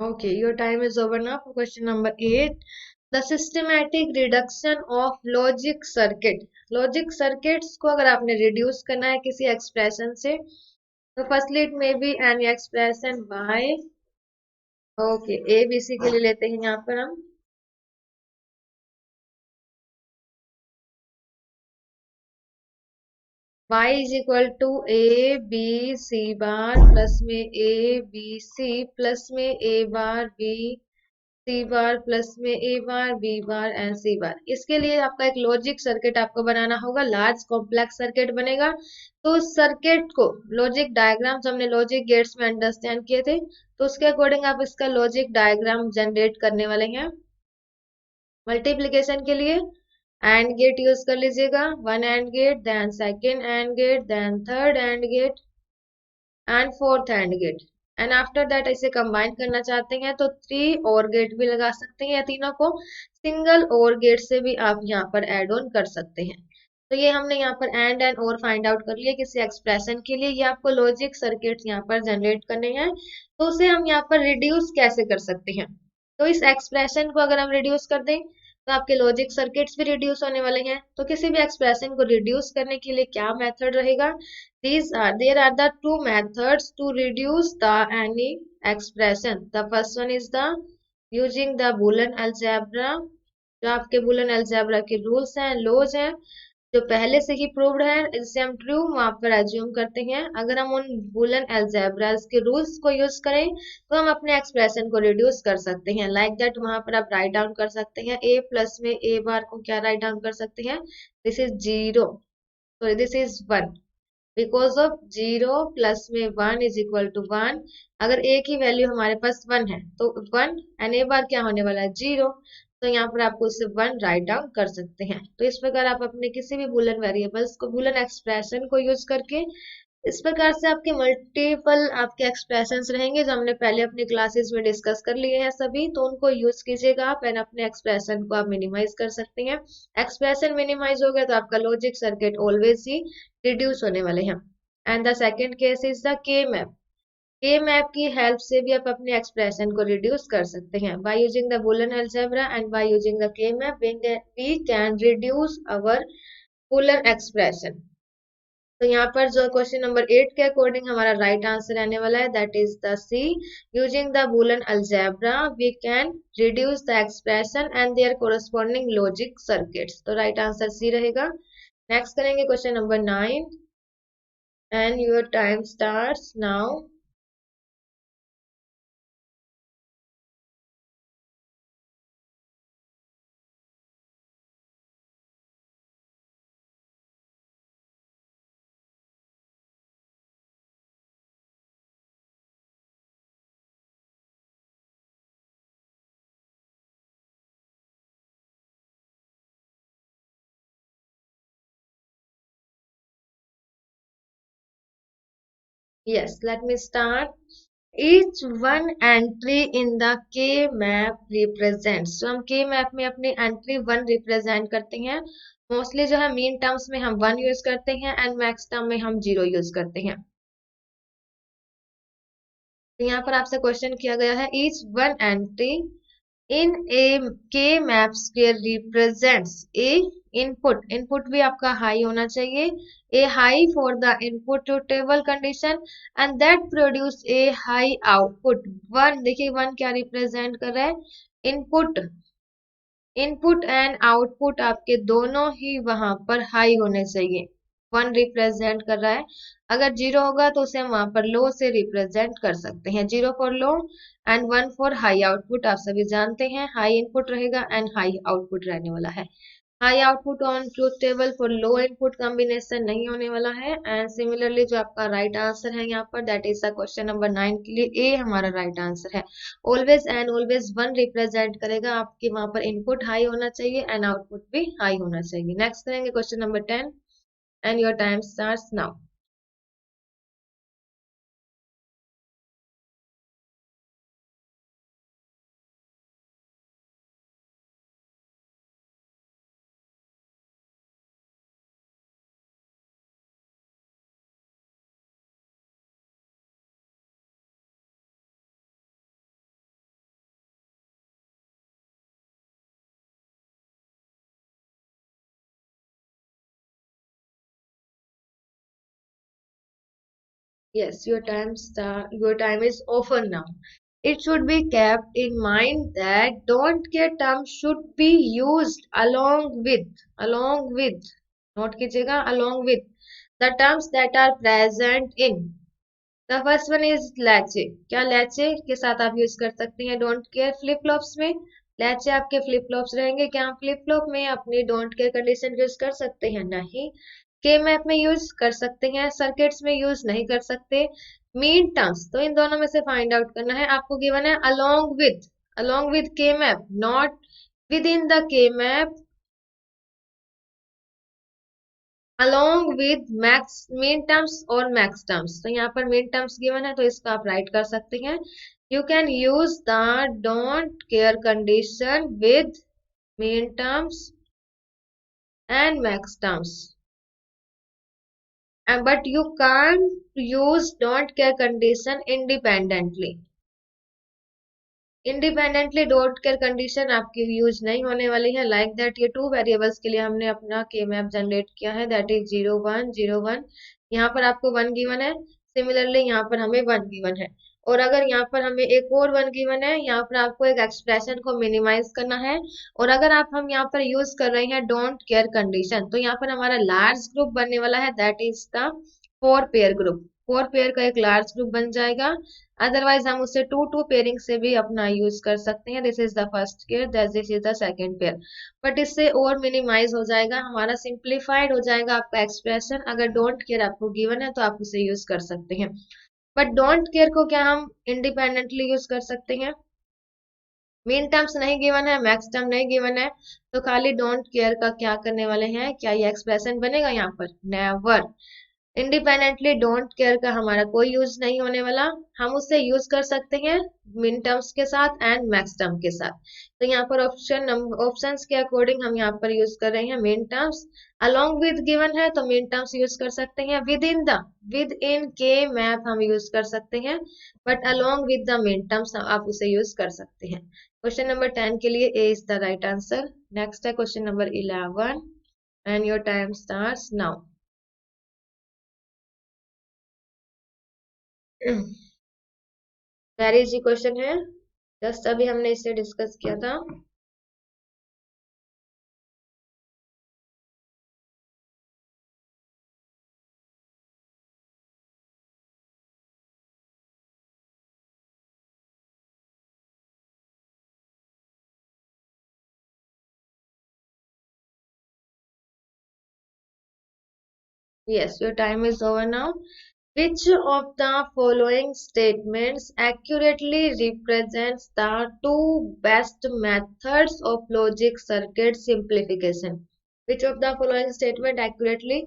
Okay, your time is over now for question number 8. The systematic reduction of logic circuit. Logic circuits को अगर आपने reduce करना है किसी expression से, तो firstly it may be an expression by, okay, A B C के लिए लेते हैं यहाँ पर हम. y is equal to a b c bar plus में a b c प्लस में a bar b c bar plus में a bar b bar and c बार. इसके लिए आपका एक लॉजिक सर्किट आपको बनाना होगा, लार्ज कॉम्प्लेक्स सर्किट बनेगा. तो उस सर्किट को लॉजिक डायग्राम जो हमने लॉजिक गेट्स में अंडरस्टैंड किए थे, तो उसके अकॉर्डिंग आप इसका लॉजिक डायग्राम जनरेट करने वाले हैं. मल्टीप्लीकेशन के लिए एंड गेट यूज कर लीजिएगा. One AND gate, then second AND gate, then third AND gate and fourth AND gate. And after that इसे कंबाइन करना चाहते हैं तो थ्री और गेट भी लगा सकते हैं, या तीनों को सिंगल और गेट से भी आप यहाँ पर एड ऑन कर सकते हैं. तो ये हमने यहाँ पर एंड और फाइंड आउट कर लिया किसी एक्सप्रेशन के लिए. ये आपको लॉजिक सर्किट यहाँ पर जनरेट करने हैं, तो उसे हम यहाँ पर रिड्यूस कैसे कर सकते हैं. तो इस एक्सप्रेशन को अगर हम रिड्यूस कर दें तो आपके लॉजिक सर्किट्स भी रिड्यूस होने वाले हैं. तो किसी भी एक्सप्रेशन को रिड्यूस करने के लिए क्या मेथड रहेगा? There are the two methods to reduce the any expression. The first one is the using the Boolean algebra. जो आपके Boolean algebra के रूल्स हैं, लॉज हैं, जो पहले से ही प्रूव्ड है, जिसे हम ट्रू वहां पर एज्यूम करते हैं. अगर हम उन बूलियन अलजेब्रास के रूल्स को यूज करें तो हम अपने एक्सप्रेशन को रिड्यूस कर सकते हैं. लाइक दैट वहां पर आप राइट डाउन कर सकते हैं a प्लस में a बार को क्या राइट डाउन कर सकते हैं? This is 0, sorry this is 1, because of 0 plus में 1 इज इक्वल टू 1. अगर a की वैल्यू हमारे पास 1 है तो 1 एंड a बार क्या होने वाला है? 0. तो यहाँ पर आपको इसे 1 राइट डाउन कर सकते हैं. तो इस प्रकार आप अपने किसी भी बूलियन वेरिएबल्स को, बूलियन एक्सप्रेशन को यूज करके, इस प्रकार से आपके मल्टीपल आपके एक्सप्रेशंस रहेंगे जो हमने पहले अपनी क्लासेस में डिस्कस कर लिए हैं सभी. तो उनको यूज कीजिएगा आप एंड अपने एक्सप्रेशन को आप मिनिमाइज कर सकते हैं. एक्सप्रेशन मिनिमाइज हो गया तो आपका लॉजिक सर्किट ऑलवेज ही रिड्यूस होने वाले हैं. And the second case is the K map. K map की हेल्प से भी आप अपने एक्सप्रेशन को रिड्यूस कर सकते हैं. By using the Boolean algebra and by using the K map we can reduce our Boolean expression. तो यहाँ पर जो क्वेश्चन नंबर 8 के अकॉर्डिंग हमारा राइट आंसर रहने वाला है that is the C. Using the Boolean algebra we can reduce the expression and their corresponding logic circuits. तो राइट आंसर सी रहेगा। नेक्स्ट करेंगे question number 9 and your time starts now. Yes, let me start. Each one entry in the K map represents. तो हम K map में अपनी entry one represent करते हैं। Mostly जो है मीन टर्म्स में हम वन यूज करते हैं एंड मैक्स टर्म में हम जीरो यूज करते हैं। तो यहाँ पर आपसे क्वेश्चन किया गया है each one entry in a K map square represents a input. Input भी आपका हाई होना चाहिए। A high for the input to table condition and that produce a high output. One देखिए वन क्या रिप्रेजेंट कर रहा है, इनपुट। इनपुट एंड आउटपुट आपके दोनों ही वहां पर हाई होने चाहिए। वन रिप्रेजेंट कर रहा है, अगर जीरो होगा तो उसे हम वहां पर लो से रिप्रेजेंट कर सकते हैं। Zero for low and one for high output. आप सभी जानते हैं हाई इनपुट रहेगा एंड हाई आउटपुट रहने वाला है। High output on truth table for low input combination नहीं होने वाला है। एंड सिमिलरली जो आपका राइट आंसर है यहाँ पर that is the question number 9 के लिए ए हमारा राइट आंसर है। Always and always one represent करेगा, आपके वहां पर इनपुट हाई होना चाहिए एंड आउटपुट भी हाई होना चाहिए। नेक्स्ट करेंगे question number 10 and your time starts now. Yes, your time is over now. It should be kept in mind that don't care term should be used along with, note कीजिएगा along with the terms that are present in। The first one is latch. क्या latch के साथ आप use कर सकते हैं don't care flip flops में? लैचे आपके फ्लिप फ्लॉप्स रहेंगे। क्या हम फ्लिप फ्लॉप में अपनी डोंट केयर कंडीशन यूज कर सकते हैं? नहीं। के मैप में यूज कर सकते हैं, सर्किट्स में यूज नहीं कर सकते। मीन टर्म्स तो इन दोनों में से फाइंड आउट करना है। आपको गिवन है along with K map, not within the K map, along with max min terms और मैक्स टर्म्स। तो यहाँ पर मीन टर्म्स गिवन है तो इसका आप राइट कर सकते हैं। You can use the don't care condition with mean terms and max terms, but you can't use don't care condition independently। Independently dot care condition आपकी यूज नहीं होने वाली है। लाइक दैट ये टू वेरिएबल्स के लिए हमने अपना के मैप जनरेट किया है दैट इज 0 1 0 1। यहाँ पर आपको वन गिवन है, सिमिलरली यहाँ पर हमें वन गिवन है। और अगर यहाँ पर हमें एक और वन गिवन है, यहाँ पर आपको एक एक्सप्रेशन को मिनिमाइज करना है। और अगर आप हम यहाँ पर यूज कर रहे हैं डोंट केयर कंडीशन तो यहाँ पर हमारा लार्ज ग्रुप बनने वाला है that is the four pair group. Four pair का एक लार्ज ग्रुप बन जाएगा। अदरवाइज हम उसे टू टू पेयरिंग से भी अपना यूज कर सकते हैं। This is the first pair, this is the second pair. But इससे और मिनिमाइज हो जाएगा, हमारा सिंप्लीफाइड हो जाएगा आपका एक्सप्रेशन। अगर डोंट केयर आपको गिवन है तो आप उसे यूज कर सकते हैं। बट डोंट केयर को क्या हम इंडिपेंडेंटली यूज कर सकते हैं? मीन टर्म्स नहीं गिवन है, मैक्स टर्म नहीं गिवन है, तो खाली डोंट केयर का क्या करने वाले हैं? क्या ये एक्सप्रेशन बनेगा यहाँ पर? नेवर। इंडिपेंडेंटली डोंट केयर का हमारा कोई यूज नहीं होने वाला। हम उसे यूज कर सकते हैं मिन टर्म्स के साथ एंड मैक्स टर्म के साथ। तो यहाँ पर ऑप्शंस के अकॉर्डिंग हम यहाँ पर यूज कर रहे हैं मिन टर्म्स। अलोंग विद गिवन है तो मिन टर्म्स यूज कर सकते हैं। विद इन के मैप हम यूज कर सकते हैं, बट अलोंग विद द मिन टर्म्स आप उसे यूज कर सकते हैं। क्वेश्चन नंबर 10 के लिए A is the right answer. Next है question number 11 and your time starts now. Very easy question है, जस्ट अभी हमने इसे डिस्कस किया था। Yes, your time is over now. Which of the following statements accurately represents the two best methods of logic circuit simplification? Which of the following statement accurately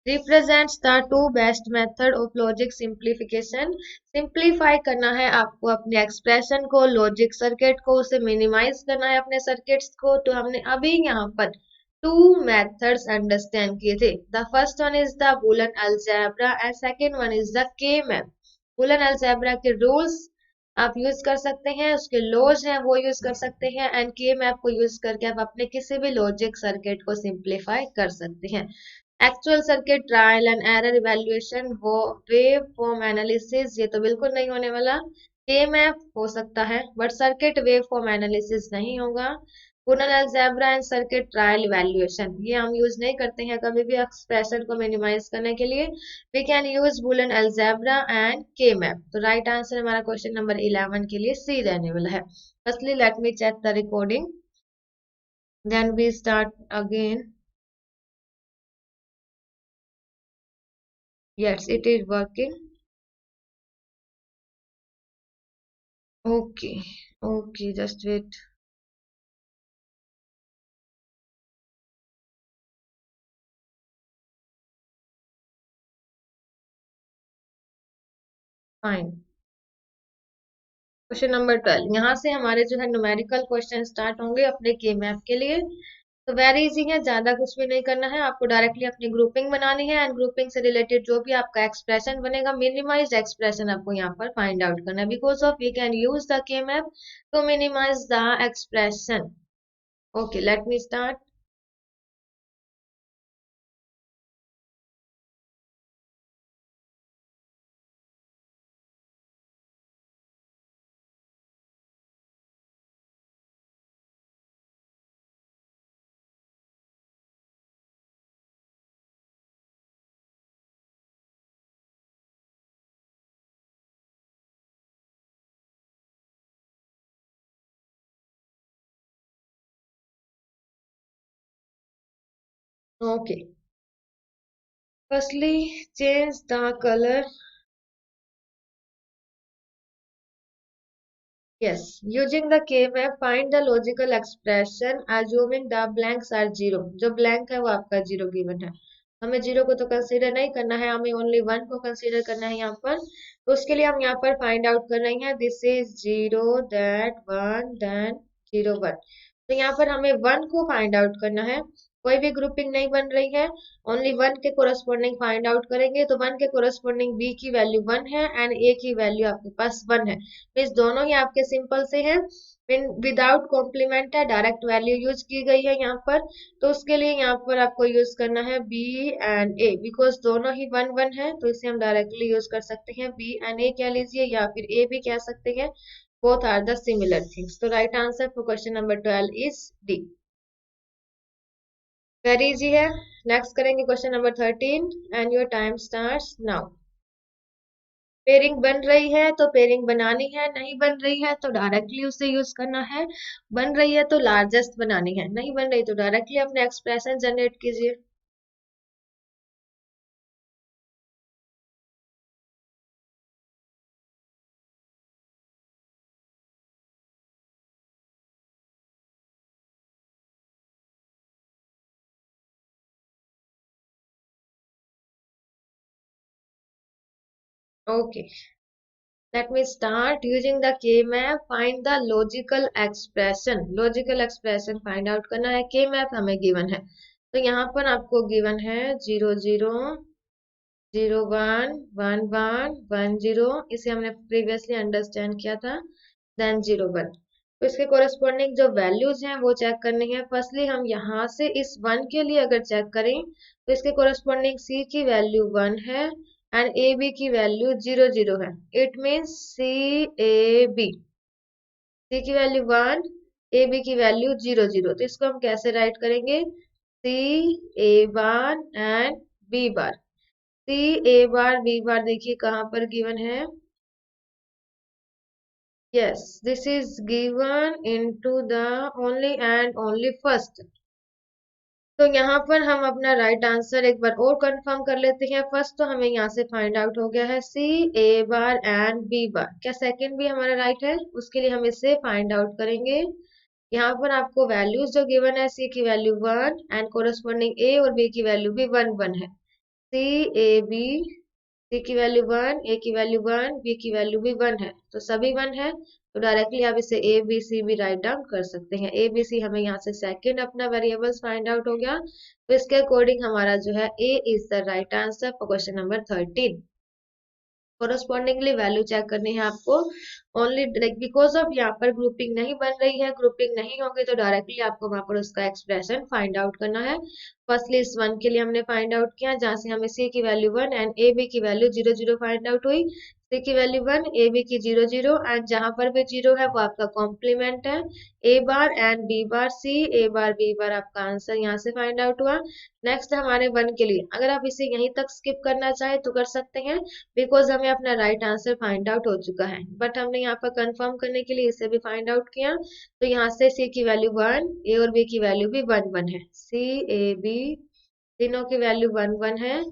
represents the two best method of logic simplification? Simplify करना है आपको अपने expression को, logic circuit को, उसे minimise करना है अपने सर्किट्स को। तो हमने अभी यहाँ पर two methods understand किए थे। The first one is the Boolean algebra and second one is the K-map। Boolean algebra के rules आप यूज कर सकते हैं, उसके लॉज हैं वो यूज कर सकते हैं, एंड के मैप को यूज करके आप अपने किसी भी लॉजिक सर्किट को सिंप्लीफाई कर सकते हैं। Actual circuit trial and error evaluation, वो वेव फॉर्म एनालिसिस, ये तो बिल्कुल नहीं होने वाला। के मैप हो सकता है but circuit wave form analysis नहीं होगा। Boolean algebra and circuit trial evaluation ये हम यूज नहीं करते हैं कभी भी एक्सप्रेशन को मिनिमाइज करने के लिए। We can use boolean algebra and K map. तो राइट आंसर हमारा क्वेश्चन नंबर 11 के लिए सी रहने वाला है। Firstly let me check the recording, then we start again. Yes, it is working. Okay, okay, just wait. Fine. Question number 12, यहाँ से हमारे जो है न्यूमेरिकल क्वेश्चन स्टार्ट होंगे अपने के मैप के लिए। तो वेरी इजी है, ज्यादा कुछ भी नहीं करना है आपको, डायरेक्टली अपनी ग्रुपिंग बनानी है एंड ग्रुपिंग से रिलेटेड जो भी आपका एक्सप्रेशन बनेगा, मिनिमाइज्ड एक्सप्रेशन आपको यहाँ पर फाइंड आउट करना है। Because of we can use the K map to minimize the expression. Okay, let me start. Okay, firstly change the colour. Yes, using the K-map, find the logical expression assuming the blanks are zero। जो blank है वो आपका zero given है, हमें zero को तो consider नहीं करना है, हमें ओनली वन को कंसीडर करना है यहाँ पर। तो उसके लिए हम यहाँ पर फाइंड आउट कर रहे हैं this is zero, that one, than zero one. तो यहाँ पर हमें वन को फाइंड आउट करना है, कोई भी ग्रुपिंग नहीं बन रही है, ओनली वन के कोरस्पॉन्डिंग फाइंड आउट करेंगे। तो वन के कोरस्पॉन्डिंग बी की वैल्यू वन है एंड ए की वैल्यू आपके पास वन है। मीन्स दोनों ही आपके सिंपल से हैं, विदाउट कॉम्प्लीमेंट है, डायरेक्ट वैल्यू यूज की गई है यहाँ पर। तो उसके लिए यहाँ पर आपको यूज करना है बी एंड ए, बिकॉज दोनों ही वन वन है तो इसे हम डायरेक्टली यूज कर सकते हैं। बी एंड ए कह लीजिए या फिर ए भी कह सकते हैं, both are the similar things. तो right answer for question number 12 is D. Very easy है। नेक्स्ट करेंगे question number 13 and your time starts now. Pairing बन रही है तो पेयरिंग बनानी है, नहीं बन रही है तो डायरेक्टली उसे यूज करना है, बन रही है तो लार्जेस्ट बनानी है, नहीं बन रही तो डायरेक्टली अपने एक्सप्रेशन जनरेट कीजिए। Okay, let me start. Using the K map find the logical expression. Logical expression find out करना है, के मैप हमें गिवन है। तो यहाँ पर आपको गिवन है zero zero, zero one, one one, one zero, इसे हमने प्रीवियसली अंडरस्टैंड किया था। देन जीरो वन, तो इसके कोरस्पॉन्डिंग जो वैल्यूज हैं वो चेक करनी है। फर्स्टली हम यहाँ से इस वन के लिए अगर चेक करें तो इसके कोरस्पॉन्डिंग सी की वैल्यू वन है एंड ए बी की वैल्यू 0 0 है। इट मीन्स सी की वैल्यू 1, ए बी की वैल्यू 0 0। तो इसको हम कैसे राइट करेंगे? C A bar and B bar. C A bar B bar देखिए कहाँ पर गिवन है। Yes, this is given into the only and only first. तो यहाँ पर हम अपना राइट आंसर एक बार और कंफर्म कर लेते हैं। फर्स्ट तो हमें यहाँ से फाइंड आउट हो गया है सी ए बार एंड बी बार। क्या सेकंड भी हमारा राइट है? उसके लिए हम इसे फाइंड आउट करेंगे। यहाँ पर आपको वैल्यूज जो गिवन है, सी की वैल्यू 1 एंड कोरस्पॉन्डिंग ए और बी की वैल्यू भी 1 1 है। सी ए बी, सी की वैल्यू 1, ए की वैल्यू 1, बी की वैल्यू भी 1 है, तो सभी 1 है। तो डायरेक्टली आप इसे ए बी सी भी राइट डाउन कर सकते हैं। ए बी सी हमें यहाँ से सेकंड अपना वेरिएबल्स फाइंड आउट हो गया। तो इसके अकॉर्डिंग हमारा जो है A is the right answer for question number 13। Correspondingly value check करनी है आपको। ओनली बिकॉज ऑफ यहाँ पर ग्रुपिंग नहीं बन रही है, ग्रुपिंग नहीं होगी तो डायरेक्टली आपको वहां पर उसका एक्सप्रेशन फाइंड आउट करना है। फर्स्टली इस 1 के लिए हमने फाइंड आउट किया, जहां से हमें सी की वैल्यू 1 एंड ए बी की वैल्यू 0 0 फाइंड आउट हुई। सी की वैल्यू 1, ए बी की 0 0 एंड जहां पर भी 0 है वो आपका कॉम्प्लीमेंट है। A bar and B bar C, A bar B bar आपका आंसर यहाँ से फाइंड आउट हुआ। नेक्स्ट हमारे 1 के लिए, अगर आप इसे यहीं तक स्किप करना चाहें तो कर सकते हैं, बिकॉज हमें अपना राइट आंसर फाइंड आउट हो चुका है। बट हमने यहाँ पर कंफर्म करने के लिए इसे भी फाइंड आउट किया। तो यहाँ से सी की वैल्यू 1, ए और बी की वैल्यू भी 1 1 है। सी ए बी तीनों की वैल्यू 1 1 है।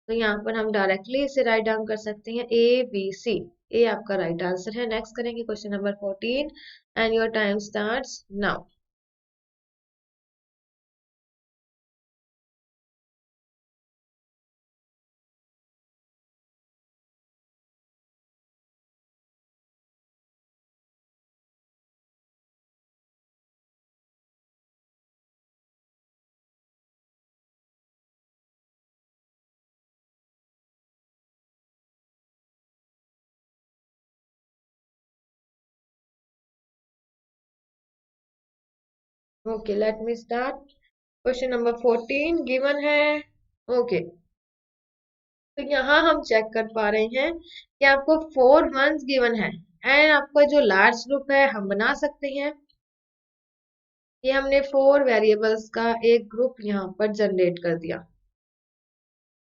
तो यहाँ पर हम डायरेक्टली इसे राइट डाउन कर सकते हैं ए बी सी। ए आपका राइट आंसर है। नेक्स्ट करेंगे question number 14 and your time starts now. Okay, let me start. Question number 14 given है। ओके, तो यहाँ हम चेक कर पा रहे हैं कि आपको 4 मंथ्स गिवन है एंड आपका जो लार्ज ग्रुप है हम बना सकते हैं। ये हमने 4 वेरिएबल्स का एक ग्रुप यहाँ पर जनरेट कर दिया।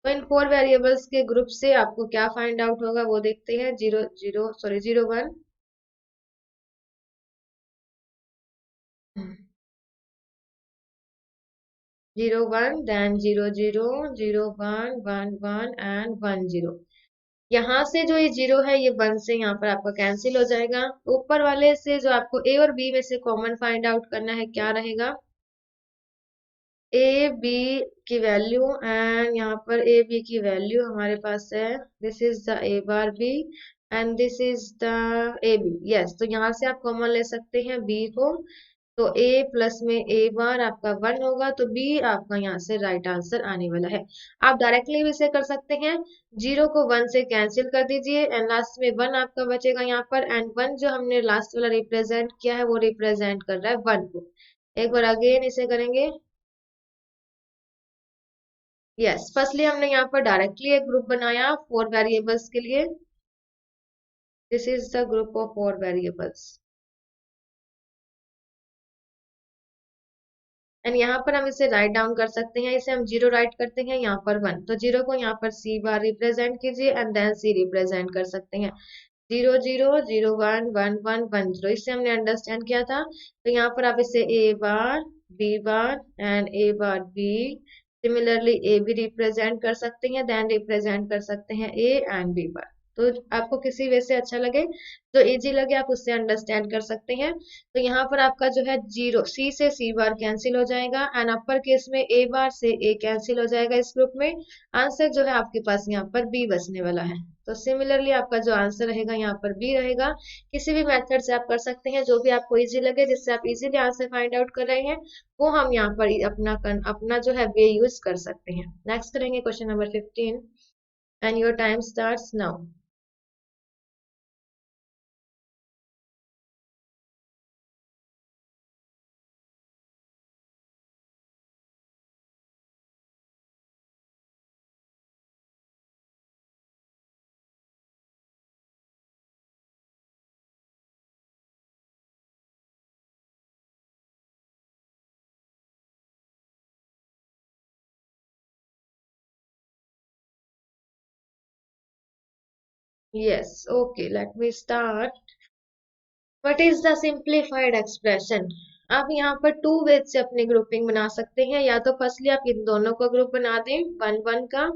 तो इन 4 वेरिएबल्स के ग्रुप से आपको क्या फाइंड आउट होगा वो देखते हैं। 0 1 देन 0 0 0 1 1 1 एंड 1 0। यहाँ से जो ये 0 है ये 1 से यहाँ पर आपका कैंसिल हो जाएगा। ऊपर वाले से जो आपको ए और बी में से कॉमन फाइंड आउट करना है, क्या रहेगा? ए बी की वैल्यू एंड यहाँ पर ए बी की वैल्यू हमारे पास है। This is the A bar B and this is the A B. Yes, तो यहाँ से आप कॉमन ले सकते हैं बी को। तो a प्लस में a बार आपका 1 होगा, तो b आपका यहाँ से राइट आंसर आने वाला है। आप डायरेक्टली भी इसे कर सकते हैं। 0 को 1 से कैंसिल कर दीजिए एंड लास्ट में 1 आपका बचेगा यहाँ पर। एंड 1 जो हमने लास्ट वाला रिप्रेजेंट किया है वो रिप्रेजेंट कर रहा है 1 को। एक बार अगेन इसे करेंगे। यस, फर्स्टली हमने यहाँ पर डायरेक्टली एक ग्रुप बनाया 4 वेरिएबल्स के लिए। This is the group of 4 variables and यहाँ पर हम इसे राइट डाउन कर सकते हैं। इसे हम 0 राइट करते हैं, यहाँ पर 1, तो 0 को यहाँ पर सी बार रिप्रेजेंट कीजिए एंड देन सी रिप्रेजेंट कर सकते हैं। 0 0 0 1 1 1 0, इससे हमने अंडरस्टैंड किया था। तो यहाँ पर आप इसे A bar B bar and A bar B, similarly A भी रिप्रेजेंट कर सकते हैं, देन रिप्रेजेंट कर सकते हैं ए एंड बी बार। तो आपको किसी वे से अच्छा लगे, जो इजी लगे आप उससे अंडरस्टैंड कर सकते हैं। तो यहाँ पर आपका जो है 0 सी से सी बार कैंसिल हो जाएगा एंड अपर केस में ए बार से ए कैंसिल हो जाएगा इस ग्रुप में। आंसर जो है आपके पास यहाँ पर बी बचने वाला है। तो सिमिलरली आपका जो आंसर रहेगा यहाँ पर बी रहेगा। किसी भी मेथड से आप कर सकते हैं, जो भी आपको इजी लगे, जिससे आप इजीली आंसर फाइंड आउट कर रहे हैं, वो हम यहाँ पर अपना जो है वे यूज कर सकते हैं। नेक्स्ट करेंगे question number 15 and your time starts now. Yes, okay, let me start. What is the simplified expression? आप यहाँ पर टू वेज से अपनी ग्रुपिंग बना सकते हैं, या तो फर्स्टली आप इन दोनों का ग्रुप बना दें वन वन का,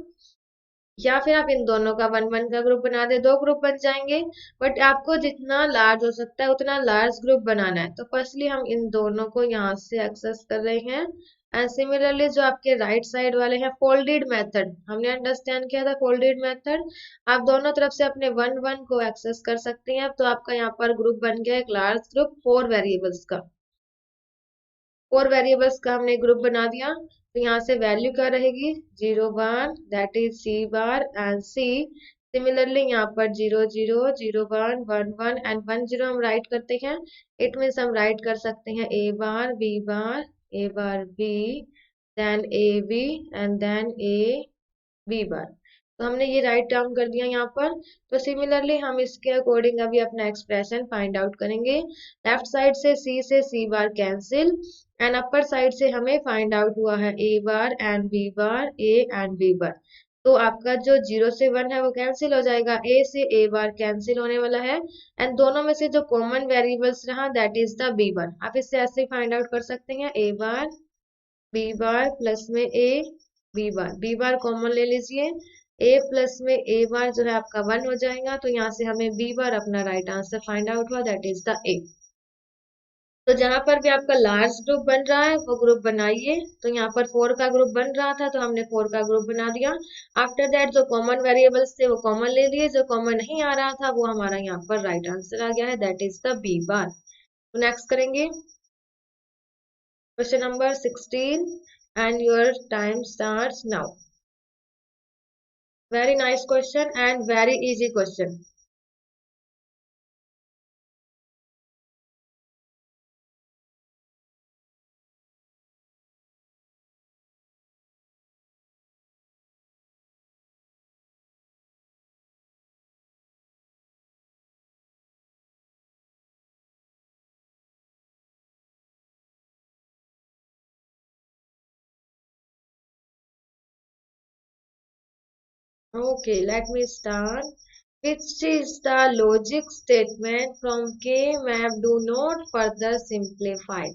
या फिर आप इन दोनों का वन वन का ग्रुप बना दे, दो ग्रुप बन जाएंगे। बट आपको जितना लार्ज हो सकता है उतना लार्ज ग्रुप बनाना है, तो फर्स्टली हम इन दोनों को यहाँ से एक्सेस कर रहे हैं। एंड सिमिलरली जो आपके राइट साइड वाले हैं, फोल्डेड मेथड हमने अंडरस्टैंड किया था, फोल्डेड मेथड आप दोनों तरफ से अपने वन वन को एक्सेस कर सकते हैं। तो आपका यहाँ पर ग्रुप बन गया एक लार्ज ग्रुप फोर वेरिएबल्स का। फोर वेरिएबल्स का हमने ग्रुप बना दिया, तो यहाँ से वैल्यू क्या रहेगी, 0 1, that is C bar and C. Similarly यहाँ पर 0 0 0 1 1 1 एंड 1 0 हम राइट करते हैं। इट मीन्स हम राइट कर सकते हैं A bar B bar, A bar B, then A B and then A B bar. तो हमने ये राइट डाउन कर दिया यहाँ पर। तो सिमिलरली हम इसके अकॉर्डिंग अभी अपना एक्सप्रेशन फाइंड आउट करेंगे। लेफ्ट साइड से C bar cancel, and upper side से हमें फाइंड आउट हुआ है A bar and B bar, A and B bar. तो आपका जो 0 से 1 है वो कैंसिल हो जाएगा, ए से ए बार कैंसिल होने वाला है, एंड दोनों में से जो कॉमन वेरिएबल्स रहा that is the B bar. आप इससे ऐसे फाइंड आउट कर सकते हैं, A bar B bar plus में ए बी बार कॉमन ले लीजिए, ए प्लस में ए बार जो है आपका 1 हो जाएगा। तो यहाँ से हमें बी बार अपना राइट आंसर फाइंड आउट हुआ, दैट इज द ए। तो जहां पर भी आपका लार्ज ग्रुप बन रहा है वो ग्रुप बनाइए। तो यहाँ पर फोर का ग्रुप बन रहा था तो हमने फोर का ग्रुप बना दिया। आफ्टर दैट जो कॉमन वेरिएबल्स थे वो कॉमन ले लिए, जो कॉमन नहीं आ रहा था वो हमारा यहाँ पर राइट आंसर आ गया है, that is the B bar. तो नेक्स्ट करेंगे question number 16 and your time starts now. Very nice question and very easy question. Okay, let me start. Which is the logic statement from K map do not further simplify?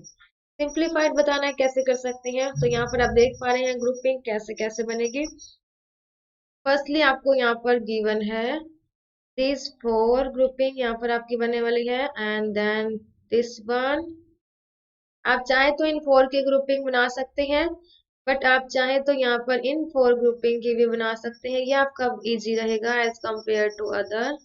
Simplified बताना है कैसे कर सकते हैं, तो यहाँ पर आप देख पा रहे हैं ग्रुपिंग कैसे कैसे बनेगी। फर्स्टली आपको यहाँ पर गिवन है दिस फोर ग्रुपिंग यहाँ पर आपकी बनने वाली है, एंड देन दिस वन। आप चाहे तो इन फोर की ग्रुपिंग बना सकते हैं, बट आप चाहे तो यहाँ पर इन फोर ग्रुपिंग की भी बना सकते हैं, ये आपका इजी रहेगा एज कंपेयर टू अदर।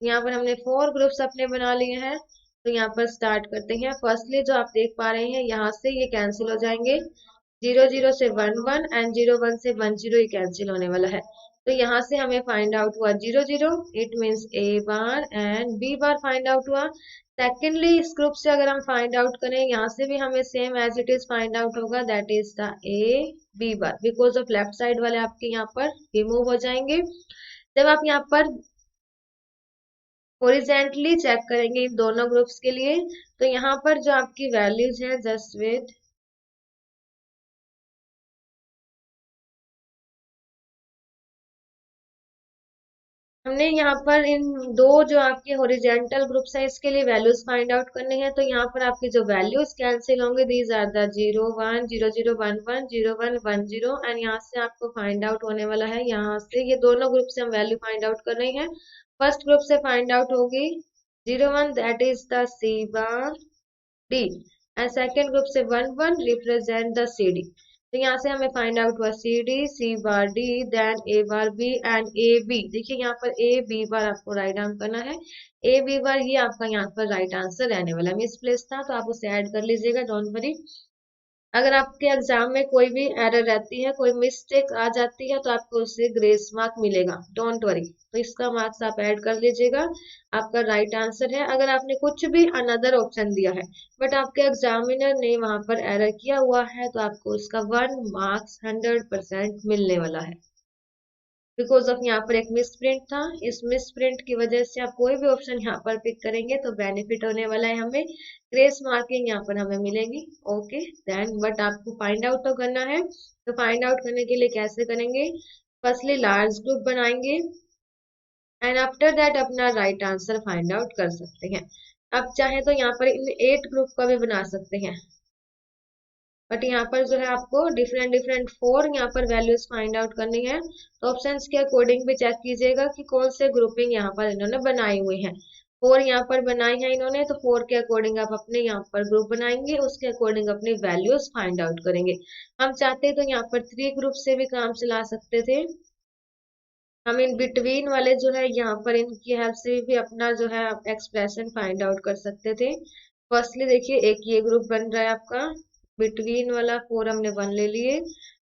यहाँ पर हमने फोर ग्रुप्स अपने बना लिए हैं, तो यहाँ पर स्टार्ट करते हैं। फर्स्टली जो आप देख पा रहे हैं यहाँ से ये कैंसिल हो जाएंगे, 0 0 से 1 1 एंड 0 1 से 1 0 ये कैंसिल होने वाला है। तो यहाँ से हमें फाइंड आउट हुआ 0 0, it means A bar and B bar find out हुआ। सेकेंडली इस ग्रुप से अगर हम फाइंड आउट करें, यहाँ से भी हमें same as it is find out होगा, that is the A B bar, because of left side वाले आपके यहाँ पर रिमूव हो जाएंगे। जब आप यहाँ पर हॉरिजेंटली चेक करेंगे इन दोनों ग्रुप्स के लिए, तो यहाँ पर जो आपकी वैल्यूज है, जस्ट वेट, हमने यहाँ पर इन दो जो आपके हॉरिजेंटल ग्रुप्स हैं इसके लिए वैल्यूज फाइंड आउट करने हैं। तो यहाँ पर आपकी जो वैल्यूज कैंसिल होंगे, दीज आर द 0 1 0 0 1 1 0 1 1 0, एंड यहाँ से आपको फाइंड आउट होने वाला है, यहाँ से ये दोनों ग्रुप से हम वैल्यू फाइंड आउट कर रहे हैं। फर्स्ट ग्रुप से फाइंड आउट होगी 0 1, that is the C bar D, and second group से 1 1 रिप्रेजेंट द सी डी। तो यहाँ से हमें फाइंड आउट हुआ C D, C bar D, then A bar B and A B. देखिए यहाँ पर ए बी बार आपको राइट डाउन करना है, ए बी बार ये आपका यहाँ पर राइट आंसर रहने वाला है। मिसप्लेस था तो आप उसे ऐड कर लीजिएगा, डोंट वरी। अगर आपके एग्जाम में कोई भी एरर रहती है, कोई मिस्टेक आ जाती है, तो आपको उससे ग्रेस मार्क मिलेगा, डोंट वरी। तो इसका मार्क्स आप ऐड कर लीजिएगा, आपका राइट आंसर है। अगर आपने कुछ भी अनदर ऑप्शन दिया है बट आपके एग्जामिनर ने वहां पर एरर किया हुआ है, तो आपको उसका 1 मार्क्स 100% मिलने वाला है, बिकॉज ऑफ यहाँ पर एक मिस प्रिंट था। इस मिस प्रिंट की वजह से आप कोई भी ऑप्शन यहाँ पर पिक करेंगे तो बेनिफिट होने वाला है, हमें ग्रेस मार्किंग यहाँ पर हमें मिलेगी। ओके देन, बट आपको फाइंड आउट तो करना है। तो फाइंड आउट करने के लिए कैसे करेंगे, फर्स्टली लार्ज ग्रुप बनाएंगे, एंड आफ्टर दैट अपना राइट आंसर फाइंड आउट कर सकते हैं। अब चाहे तो यहाँ पर इन 8 ग्रुप का भी बना सकते हैं, बट यहाँ पर जो है आपको डिफरेंट डिफरेंट 4 यहाँ पर वैल्यूज फाइंड आउट करनी है। तो ऑप्शंस के अकॉर्डिंग भी चेक कीजिएगा कि कौन से ग्रुपिंग यहाँ पर इन्होंने बनाई हुई है। 4 यहाँ पर बनाई है इन्होंने, तो 4 के अकॉर्डिंग आप अपने यहाँ पर ग्रुप बनाएंगे, उसके अकॉर्डिंग अपनी वैल्यूज फाइंड आउट करेंगे। हम चाहते तो यहाँ पर 3 ग्रुप से भी काम चला सकते थे। हम इन बिटवीन वाले जो है यहाँ पर इनकी हेल्प से भी अपना जो है एक्सप्रेशन फाइंड आउट कर सकते थे। फर्स्टली देखिए, एक ये ग्रुप बन रहा है आपका बिटवीन वाला, 4 हमने 1 ले लिए,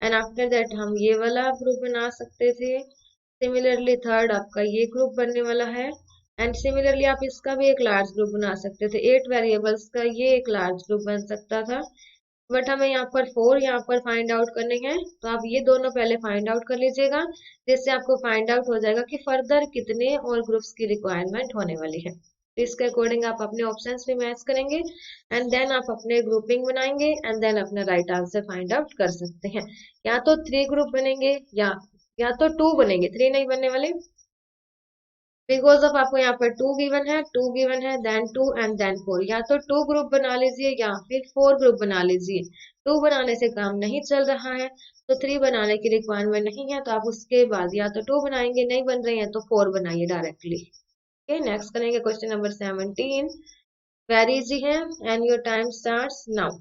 एंड आफ्टर दैट हम ये वाला ग्रुप बना सकते थे। सिमिलरली थर्ड आपका ये ग्रुप बनने वाला है, एंड सिमिलरली आप इसका भी एक लार्ज ग्रुप बना सकते थे। 8 वेरिएबल्स का ये एक लार्ज ग्रुप बन सकता था, बट हमें यहाँ पर 4 यहाँ पर फाइंड आउट करने हैं, तो आप ये दोनों पहले फाइंड आउट कर लीजिएगा, जिससे आपको फाइंड आउट हो जाएगा कि फर्दर कितने और ग्रुप्स की रिक्वायरमेंट होने वाली है। तो इसके अकॉर्डिंग आप अपने ऑप्शंस भी मैच करेंगे, एंड देन आप अपने ग्रुपिंग बनाएंगे, एंड देन अपना राइट आंसर फाइंड आउट कर सकते हैं। या तो 3 ग्रुप बनेंगे, या तो 2 बनेंगे, 3 नहीं बनने वाले, बिकॉज ऑफ आपको यहाँ पर 2 गिवन है, 2 गिवन है, देन 2 एंड देन 4। या तो 2 ग्रुप बना लीजिए या फिर 4 ग्रुप बना लीजिए। 2 बनाने से काम नहीं चल रहा है, तो 3 बनाने की रिक्वायरमेंट नहीं है, तो आप उसके बाद या तो 2 बनाएंगे, नहीं बन रहे हैं तो 4 बनाइए डायरेक्टली। ओके, नेक्स्ट करेंगे क्वेश्चन नंबर 17। वेरी इजी है, and your time starts now.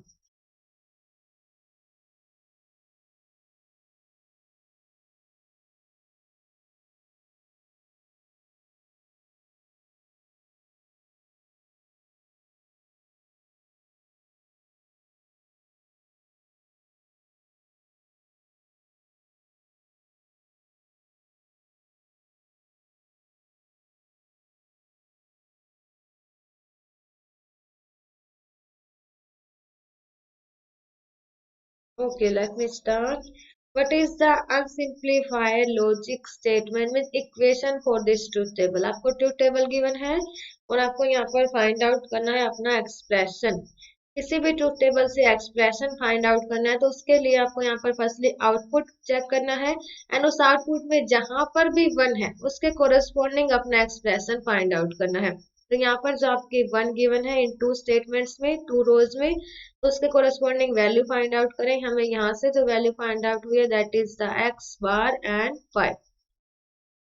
Okay, let me start. What is the unsimplified logic statement with equation for this truth table? आपको ट्रूथ टेबल गिवन है, और आपको यहाँ पर find out करना है अपना एक्सप्रेशन। किसी भी ट्रूथ टेबल से एक्सप्रेशन फाइंड आउट करना है, तो उसके लिए आपको यहाँ पर फर्स्टली आउटपुट चेक करना है, एंड उस आउटपुट में जहां पर भी 1 है उसके कोरस्पॉन्डिंग अपना एक्सप्रेशन फाइंड आउट करना है। तो यहाँ पर जो आपकी 1 गिवन है इन 2 स्टेटमेंट्स में, 2 रोज में, तो उसके कोरस्पॉन्डिंग वैल्यू फाइंड आउट करें। हमें यहाँ से जो वैल्यू फाइंड आउट हुई है that is the x bar and 5।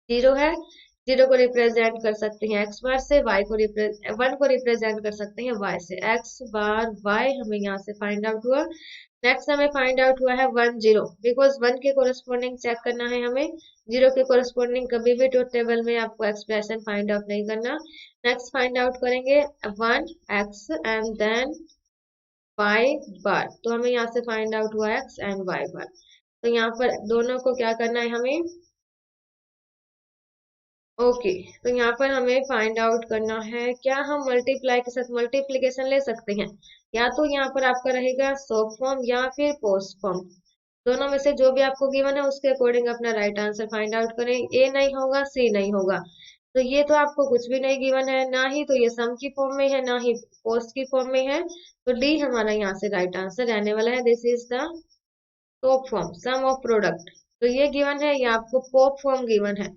0 है, 0 को रिप्रेजेंट कर सकते हैं एक्स बार से, y को 1 को रिप्रेजेंट कर सकते हैं y से। एक्स बार y हमें यहाँ से फाइंड आउट हुआ। नेक्स्ट हमें फाइंड आउट हुआ है 1 0, बिकॉज 1 के कोरस्पॉन्डिंग चेक करना है हमें। 0 के कोरस्पॉन्डिंग कभी भी ट्रूथ टेबल में आपको एक्सप्रेशन फाइंड आउट नहीं करना। नेक्स्ट फाइंड आउट करेंगे 1 x एंड देन y बार, तो हमें यहाँ से फाइंड आउट हुआ x एंड y बार। तो यहाँ पर दोनों को क्या करना है हमें, ओके, तो यहाँ पर हमें फाइंड आउट करना है, क्या हम मल्टीप्लाई के साथ मल्टीप्लीकेशन ले सकते हैं? या तो यहाँ पर आपका रहेगा शॉर्ट फॉर्म या फिर पोस्ट फॉर्म, दोनों में से जो भी आपको गिवन है उसके अकॉर्डिंग अपना राइट आंसर फाइंड आउट करें। ए नहीं होगा, सी नहीं होगा, तो ये तो आपको कुछ भी नहीं गिवन है, ना ही तो ये सम की फॉर्म में है, ना ही पोस्ट की फॉर्म में है, तो डी हमारा यहाँ से राइट आंसर रहने वाला है। This is the top form, sum of product. तो ये गिवन है, ये आपको पॉप फॉर्म गिवन है,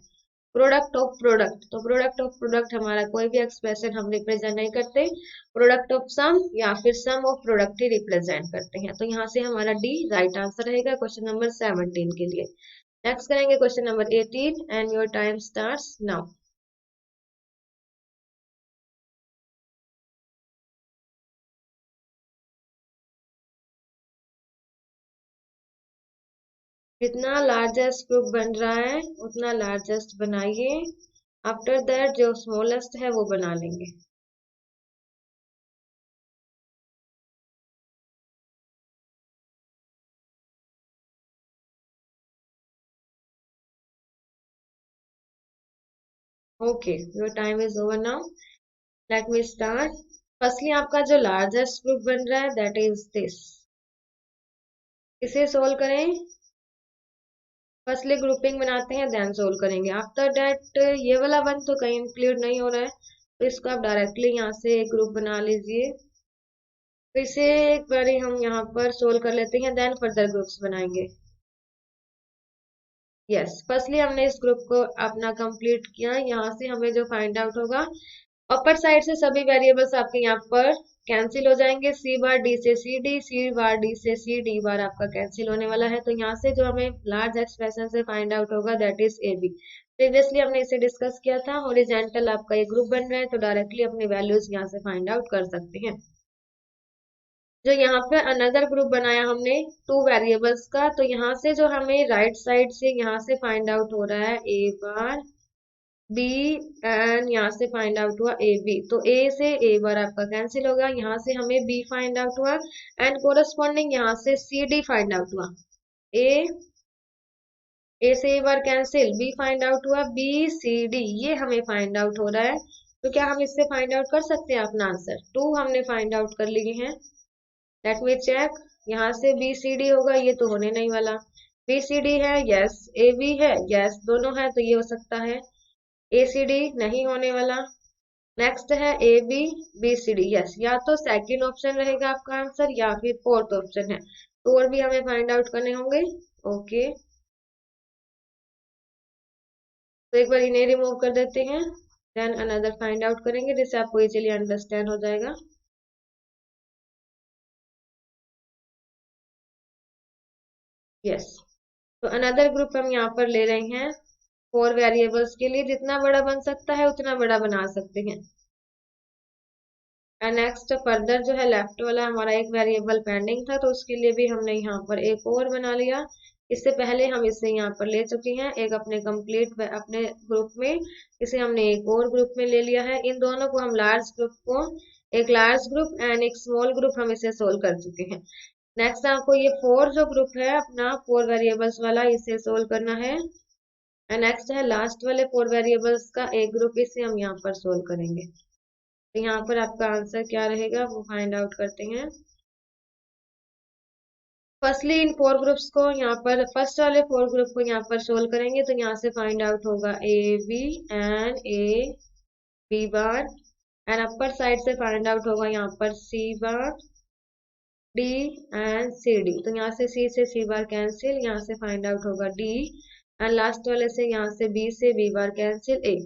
प्रोडक्ट ऑफ प्रोडक्ट। तो प्रोडक्ट ऑफ प्रोडक्ट हमारा कोई भी एक्सप्रेशन हम रिप्रेजेंट नहीं करते, प्रोडक्ट ऑफ सम या फिर सम ऑफ प्रोडक्ट ही रिप्रेजेंट करते हैं। तो यहाँ से हमारा डी राइट आंसर रहेगा क्वेश्चन नंबर 17 के लिए। नेक्स्ट करेंगे question number 18, and your time starts now. जितना लार्जेस्ट ग्रुप बन रहा है उतना लार्जेस्ट बनाइए, आफ्टर दैट जो स्मॉलेस्ट है वो बना लेंगे। Okay, your time is over now, late me start. Firstly आपका जो लार्जेस्ट ग्रुप बन रहा है दैट इज दिस, इसे सोल्व करें। फर्स्टली ग्रुपिंग बनाते हैं देन सोल्व करेंगे। आफ्टर दैट ये वाला वन तो कहीं इंक्लूड नहीं हो रहा है, तो इसको आप डायरेक्टली यहाँ से एक ग्रुप बना लीजिए। फिर से एक बारी हम यहाँ पर सोल्व कर लेते हैं, देन फर्दर ग्रुप्स बनाएंगे। यस, फर्स्टली हमने इस ग्रुप को अपना कंप्लीट किया। यहाँ से हमें जो फाइंड आउट होगा, अपर साइड से सभी वेरिएबल्स आपके यहाँ पर कैंसिल हो जाएंगे। सी बार डी से सी डी, सी बार डी से सी, डी बार आपका कैंसिल होने वाला है। तो यहाँ से जो हमें लार्ज एक्सप्रेशन से फाइंड आउट होगा that is A B. Previously हमने इसे डिस्कस किया था। हॉरिजॉन्टल आपका ये ग्रुप बन रहा है, तो डायरेक्टली अपनी वैल्यूज यहाँ से फाइंड आउट कर सकते हैं। जो यहाँ पे अनदर ग्रुप बनाया हमने टू वेरिएबल्स का, तो यहाँ से जो हमें राइट साइड से यहाँ से फाइंड आउट हो रहा है ए बार बी, एंड यहाँ से फाइंड आउट हुआ ए बी। तो ए से ए बार आपका कैंसिल होगा, यहाँ से हमें बी फाइंड आउट हुआ, एंड कोरस्पॉन्डिंग यहाँ से सी डी फाइंड आउट हुआ। ए ए से ए बार कैंसिल, बी फाइंड आउट हुआ, बी सी डी ये हमें फाइंड आउट हो रहा है। तो क्या हम इससे फाइंड आउट कर सकते हैं अपना आंसर? टू हमने फाइंड आउट कर लिए हैं। Let me check. यहाँ से बी सी डी होगा, ये तो होने नहीं वाला। बी सी डी है, यस। ए बी है, यस। दोनों है तो ये हो सकता है। ए सी डी नहीं होने वाला। नेक्स्ट है A B B C D, yes. या तो सेकंड ऑप्शन रहेगा आपका आंसर या फिर फोर्थ ऑप्शन है। तो और भी हमें फाइंड आउट करने होंगे। ओके, तो एक बार इन्हें रिमूव कर देते हैं, देन अनदर फाइंड आउट करेंगे जिससे आपको इजीली अंडरस्टैंड हो जाएगा। यस, तो अनदर ग्रुप हम यहाँ पर ले रहे हैं फोर वेरिएबल्स के लिए। जितना बड़ा बन सकता है उतना बड़ा बना सकते हैं। एंड नेक्स्ट फर्दर जो है लेफ्ट वाला हमारा एक वेरिएबल पेंडिंग था, तो उसके लिए भी हमने यहाँ पर एक और बना लिया। इससे पहले हम इसे यहाँ पर ले चुके हैं एक अपने कंप्लीट अपने ग्रुप में। इसे हमने एक और ग्रुप में ले लिया है। इन दोनों को हम लार्ज ग्रुप को, एक लार्ज ग्रुप एंड एक स्मॉल ग्रुप, हम इसे सोल्व कर चुके हैं। नेक्स्ट आपको ये फोर जो ग्रुप है अपना फोर वेरिएबल्स वाला, इसे सोल्व करना है। एंड नेक्स्ट है लास्ट वाले फोर वेरिएबल्स का एक ग्रुप, इसे हम यहाँ पर सोल्व करेंगे। तो यहाँ पर आपका आंसर क्या रहेगा वो फाइंड आउट करते हैं। फर्स्टली इन फोर ग्रुप्स को यहाँ पर, फर्स्ट वाले फोर ग्रुप को यहाँ पर सोल्व करेंगे। तो यहाँ से फाइंड आउट होगा A B and A B bar, and upper side से फाइंड आउट होगा यहाँ पर C bar D and C D. तो यहाँ से सी बार कैंसिल, यहाँ से फाइंड आउट होगा डी, एंड लास्ट वाले से यहाँ से बी बार कैंसिल ए।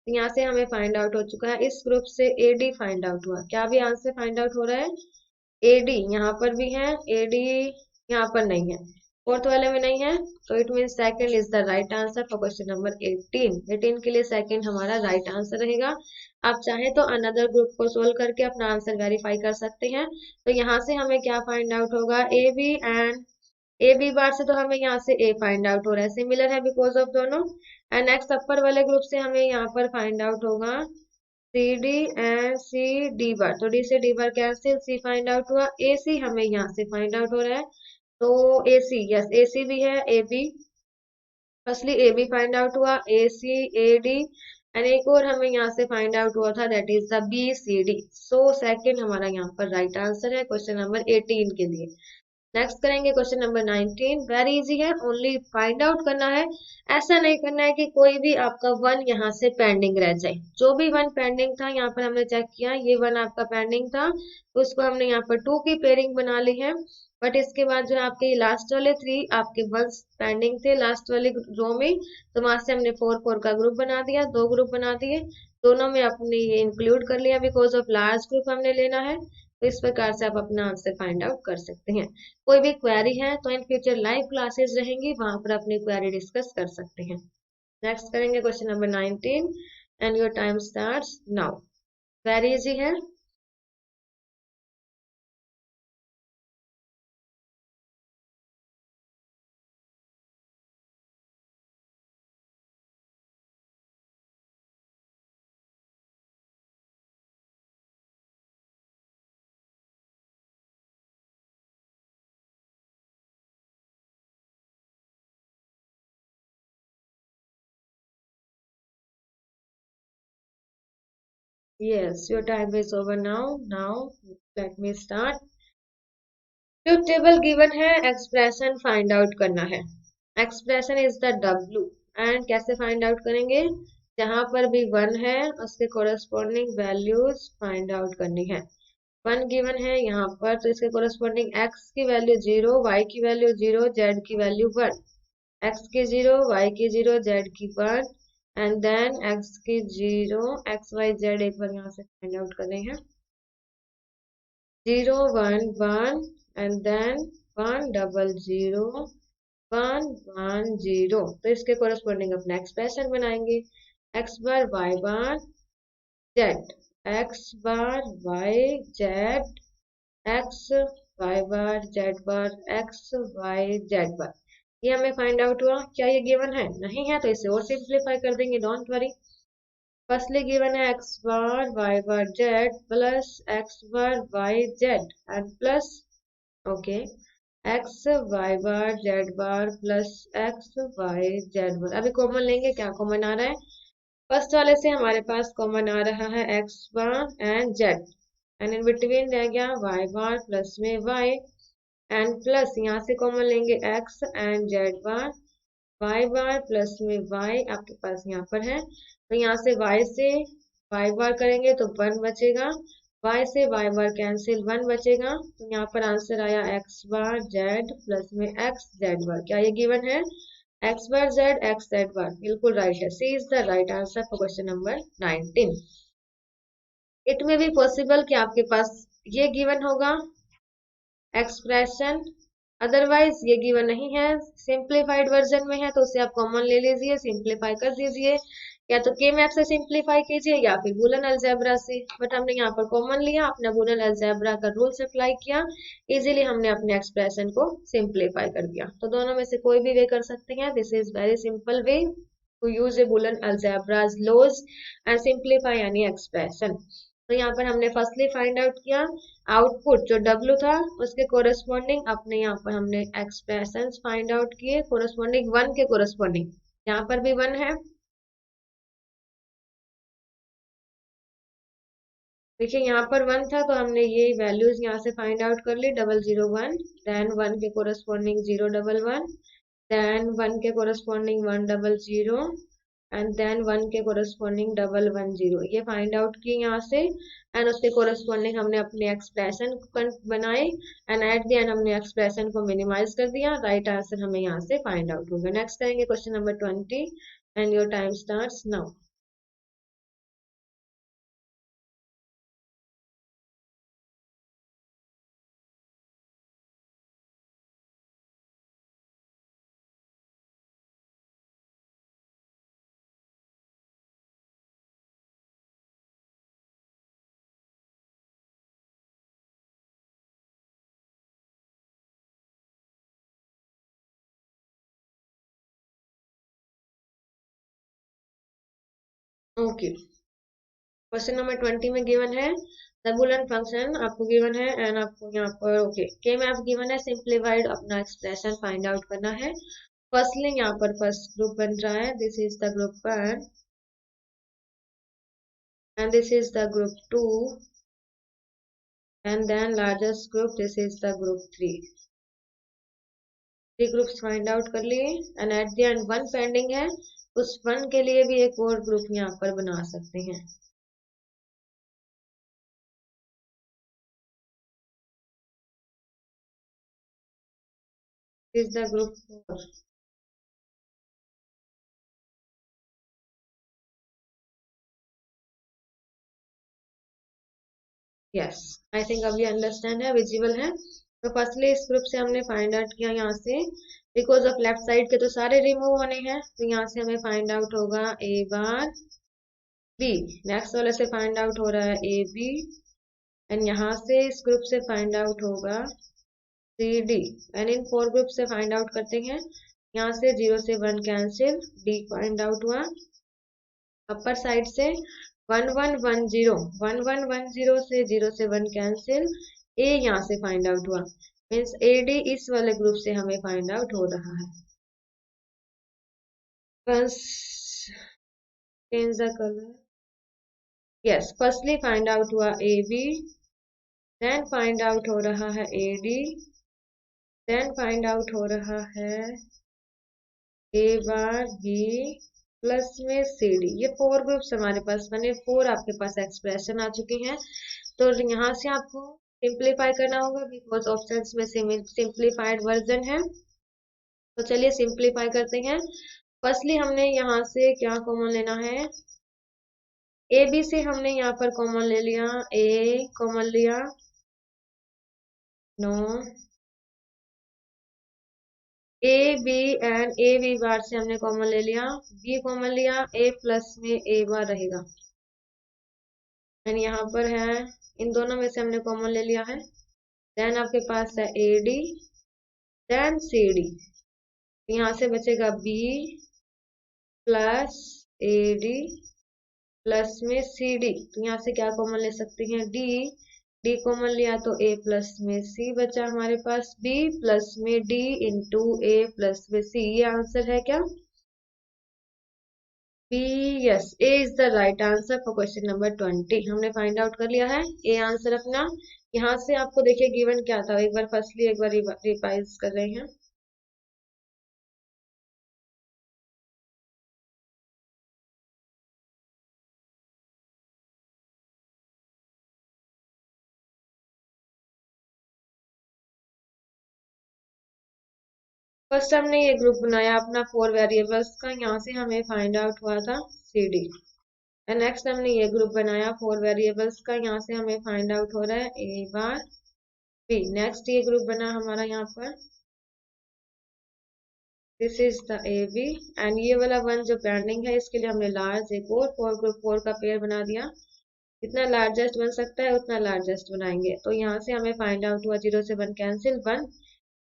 तो यहाँ से हमें फाइंड आउट हो चुका है। इस ग्रुप से ए डी फाइंड आउट हुआ। क्या भी आंसर फाइंड आउट हो रहा है? ए डी यहाँ पर भी है, ए डी यहाँ पर नहीं है, फोर्थ वाले में नहीं है। तो it mean second is the right answer for question number 18। 18 के लिए सेकंड हमारा राइट आंसर रहेगा। आप चाहे तो अनदर ग्रुप को सोल्व करके अपना आंसर वेरीफाई कर सकते हैं। तो यहाँ से हमें क्या फाइंड आउट होगा? A B and A B bar से तो हमें यहाँ से ए फाइंड आउट हो रहा है, सिमिलर है बिकॉज ऑफ दोनों। एंड नेक्स्ट अपर वाले ग्रुप से हमें यहाँ पर फाइंड आउट होगा C D and C D bar. तो डी से D bar cancel, C find out हुआ, ए सी हमें यहाँ से फाइंड आउट हो रहा है। तो ए सी, यस ए सी भी है, A B, firstly A B find out हुआ, A C A D, and एक और हमें यहाँ से फाइंड आउट हुआ था that is the B C D. So second हमारा यहाँ पर राइट आंसर है क्वेश्चन नंबर 18 के लिए। नेक्स्ट करेंगे क्वेश्चन नंबर 19। वेरी इजी है, ओनली फाइंड आउट करना है। ऐसा नहीं करना है कि कोई भी आपका वन यहाँ से पेंडिंग रह जाए। जो भी वन पेंडिंग था यहाँ पर हमने चेक किया, ये वन आपका पेंडिंग था, तो उसको हमने यहाँ पर टू की पेयरिंग बना ली है। बट इसके बाद जो आपके लास्ट वाले थ्री आपके वंस पेंडिंग थे लास्ट वाले रो में, तो वहां से हमने फोर फोर का ग्रुप बना दिया, दो ग्रुप बना दिए, दोनों में अपने ये इंक्लूड कर लिया बिकॉज ऑफ लार्ज ग्रुप हमने लेना है। तो इस प्रकार से आप अपना आंसर फाइंड आउट कर सकते हैं। कोई भी क्वेरी है तो इन फ्यूचर लाइव क्लासेस रहेंगी, वहां पर अपनी क्वेरी डिस्कस कर सकते हैं। नेक्स्ट करेंगे question number 19 and your time starts now. Very easy है। Yes, your time is over now. Now let me start. जो टेबल गिवन है एक्सप्रेशन फाइंड आउट करना है। Expression is the W, and कैसे फाइंड आउट करेंगे? जहां पर भी वन है उसके कोरस्पॉन्डिंग वैल्यूज फाइंड आउट करनी है। वन गिवन है यहाँ पर, तो इसके कोरस्पॉन्डिंग x की वैल्यू 0, y की वैल्यू 0, z की वैल्यू 1। एक्स की 0, वाई की 0, जेड की 1 एंड देन एक्स की 0, एक्स वाई जेड एक बार यहाँ से फाइंड आउट कर रहे हैं। 0 1 1 एंड देन 1 डबल 0 1 1 0। तो इसके कोरस्पॉन्डिंग अपना एक्सप्रेशन बनाएंगे। X bar Y bar Z, x bar Y Z, x Y bar Z बार, एक्स वाई जेड बार। ये हमें फाइंड आउट हुआ। क्या ये गिवन है? नहीं है, तो इसे और सिंप्लीफाई कर देंगे, डोंट वरी। फर्स्टली गिवन है x bar Y bar Z plus X bar Y Z and plus okay X Y bar Z bar plus X Y Z bar. अभी कॉमन लेंगे, क्या कॉमन आ रहा है? फर्स्ट वाले से हमारे पास कॉमन आ रहा है x bar and z and in between रह गया वाई बार प्लस में वाई एंड प्लस यहाँ से कॉमन लेंगे x and z bar, Y bar plus में वाई आपके पास यहाँ पर है। तो यहाँ से वाई से वाई बार करेंगे तो 1 बचेगा, वाई से वाई बार कैंसिल 1 बचेगा। तो यहाँ पर आंसर आया एक्स बार जेड प्लस में एक्स जेड बार। क्या ये गिवन है? X bar Z X Z bar, बिल्कुल राइट है। C is the right answer for question number 19। It में भी पॉसिबल कि आपके पास ये गिवन होगा एक्सप्रेशन, अदरवाइज ये गिवन नहीं है, सिंप्लीफाइड वर्जन में है तो उसे आप कॉमन ले लीजिए, सिंप्लीफाई कर दीजिए, या तो के मैप से सिंप्लीफाई कीजिए या फिर बूलियन अलजेब्रा से। बट हमने यहाँ पर कॉमन लिया, अपना बूलियन अलजेब्रा का रूल्स अप्लाई किया, इजीली हमने अपने एक्सप्रेशन को सिंप्लीफाई कर दिया। तो दोनों में से कोई भी वे कर सकते हैं। This is very simple way to use a Boolean algebra's laws and simplify any expression. तो यहाँ पर हमने फर्स्टली फाइंड आउट किया आउटपुट जो W था उसके कोरस्पॉन्डिंग अपने यहाँ पर हमने एक्सप्रेशंस फाइंड आउट किए कोरस्पॉन्डिंग 1 के कोरस्पॉन्डिंग। यहाँ पर भी 1 है, देखिए यहाँ पर 1 था तो हमने ये वैल्यूज यहाँ से फाइंड आउट कर ली, 001 देन 1 के कोरस्पॉन्डिंग 011 देन 1 के कोरस्पॉन्डिंग 100 एंड देन 1 के कोरस्पॉन्डिंग 110 ये फाइंड आउट किए यहाँ से एंड उसके कोरस्पॉन्डिंग हमने अपने एक्सप्रेशन बनाए एंड एट द एंड हमने एक्सप्रेशन को मिनिमाइज कर दिया। राइट आंसर हमें यहाँ से फाइंड आउट होगा। नेक्स्ट करेंगे question number 20 and your time starts now. Okay, question number 20 में गिवन है द बूलियन फंक्शन आपको गिवन है एंड आपको यहाँ पर ओके के में आप गिवन है सिंप्लीफाइड अपना एक्सप्रेशन फाइंड आउट करना है। फर्स्टली यहाँ पर फर्स्ट ग्रुप बन रहा है, this is the group 1 and this is the group 2 and then largest group this is the group 3। Three groups find out कर लिए and at the end 1 pending है, उस 1 के लिए भी एक और ग्रुप यहाँ पर बना सकते हैं। Is the group 4। Yes, I think अब ये अंडरस्टैंड है, विजिबल है। तो फर्स्टली इस ग्रुप से हमने फाइंड आउट किया यहाँ से बिकॉज ऑफ लेफ्ट साइड के तो सारे रिमूव होने हैं, तो यहाँ से हमें फाइंड आउट होगा ए बार बी। नेक्स्ट वाले से फाइंड आउट हो रहा है ए बी एंड यहाँ से इस ग्रुप से फाइंड आउट होगा सी डी एंड इन 4 ग्रुप से फाइंड आउट करते हैं। यहाँ से 0 से 1 कैंसिल, डी फाइंड आउट हुआ। अपर साइड से 1110 1110 से 0 से 1 कैंसिल, ए यहाँ से फाइंड आउट हुआ, मीन्स ए डी इस वाले ग्रुप से हमें फाइंड आउट हो रहा है। बस change the colour. Yes, firstly find out हुआ A B, then find out हो रहा है A D, then find out हो रहा है ए बार बी प्लस में सी डी। ये 4 ग्रुप्स हमारे पास बने, 4 आपके पास एक्सप्रेशन आ चुके हैं। तो यहाँ से आपको सिंप्लीफाई करना होगा बिकॉज ऑप्शंस में सिंप्लीफाइड वर्जन है। तो चलिए सिंप्लीफाई करते हैं। फर्स्टली हमने यहाँ से क्या कॉमन लेना है, ए बी से हमने यहाँ पर कॉमन ले लिया, ए कॉमन लिया, no, A B and A B bar से हमने कॉमन ले लिया, बी कॉमन लिया, ए प्लस में ए बार रहेगा, एंड यहाँ पर है इन दोनों में से हमने कॉमन ले लिया है। देन आपके पास है A D, then C D, यहाँ से बचेगा B plus A D plus में सी डी, तो यहाँ से क्या कॉमन ले सकते हैं, डी, डी कॉमन लिया तो ए प्लस में सी बचा हमारे पास, बी प्लस में डी इंटू ए प्लस में सी, ये आंसर है क्या, B, yes, A is the right answer for question number 20। हमने फाइंड आउट कर लिया है ए आंसर अपना। यहाँ से आपको देखिए गिवन क्या था, एक बार फर्स्टली एक बार रिवाइज कर रहे हैं। फर्स्ट हमने ये ग्रुप बनाया अपना 4 वेरिएबल्स का, यहाँ से हमें फाइंड आउट हुआ था सी डी। एंड नेक्स्ट हमने ये ग्रुप बनाया 4 वेरिएबल्स का, यहाँ से हमें फाइंड आउट हो रहा है ए बार बी। नेक्स्ट ये ग्रुप बना हमारा यहाँ पर, this is the A B, and ये वाला वन जो पेंडिंग है इसके लिए हमने लार्ज एक और 4 ग्रुप 4 का पेयर बना दिया। जितना लार्जेस्ट बन सकता है उतना लार्जेस्ट बनाएंगे। तो यहाँ से हमें फाइंड आउट हुआ 0 से 1 कैंसिल, 1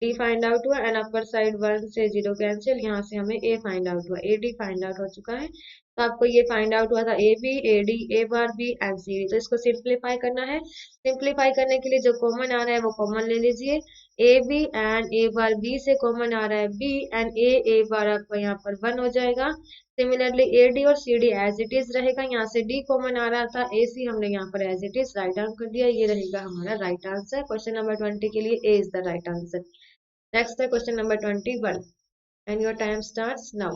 डी फाइंड आउट हुआ, एंड अपर साइड 1 से 0 कैंसिल, यहाँ से हमें ए फाइंड आउट हुआ, ए डी फाइंड आउट हो चुका है। तो आपको ये फाइंड आउट हुआ था A B, A D, A bar B and C D. तो इसको सिंप्लीफाई करना है। सिंप्लीफाई करने के लिए जो कॉमन आ रहा है वो कॉमन ले लीजिए, A B and A bar B से कॉमन आ रहा है बी, एंड ए बार आपका यहाँ पर 1 हो जाएगा। सिमिलरली ए डी और C D as it is रहेगा, यहाँ से डी कॉमन आ रहा था, ए सी हमने यहाँ पर as it is write out कर दिया, ये रहेगा हमारा राइट आंसर। क्वेश्चन नंबर 20 के लिए A is the right answer. Next the question number 21 and your time starts now.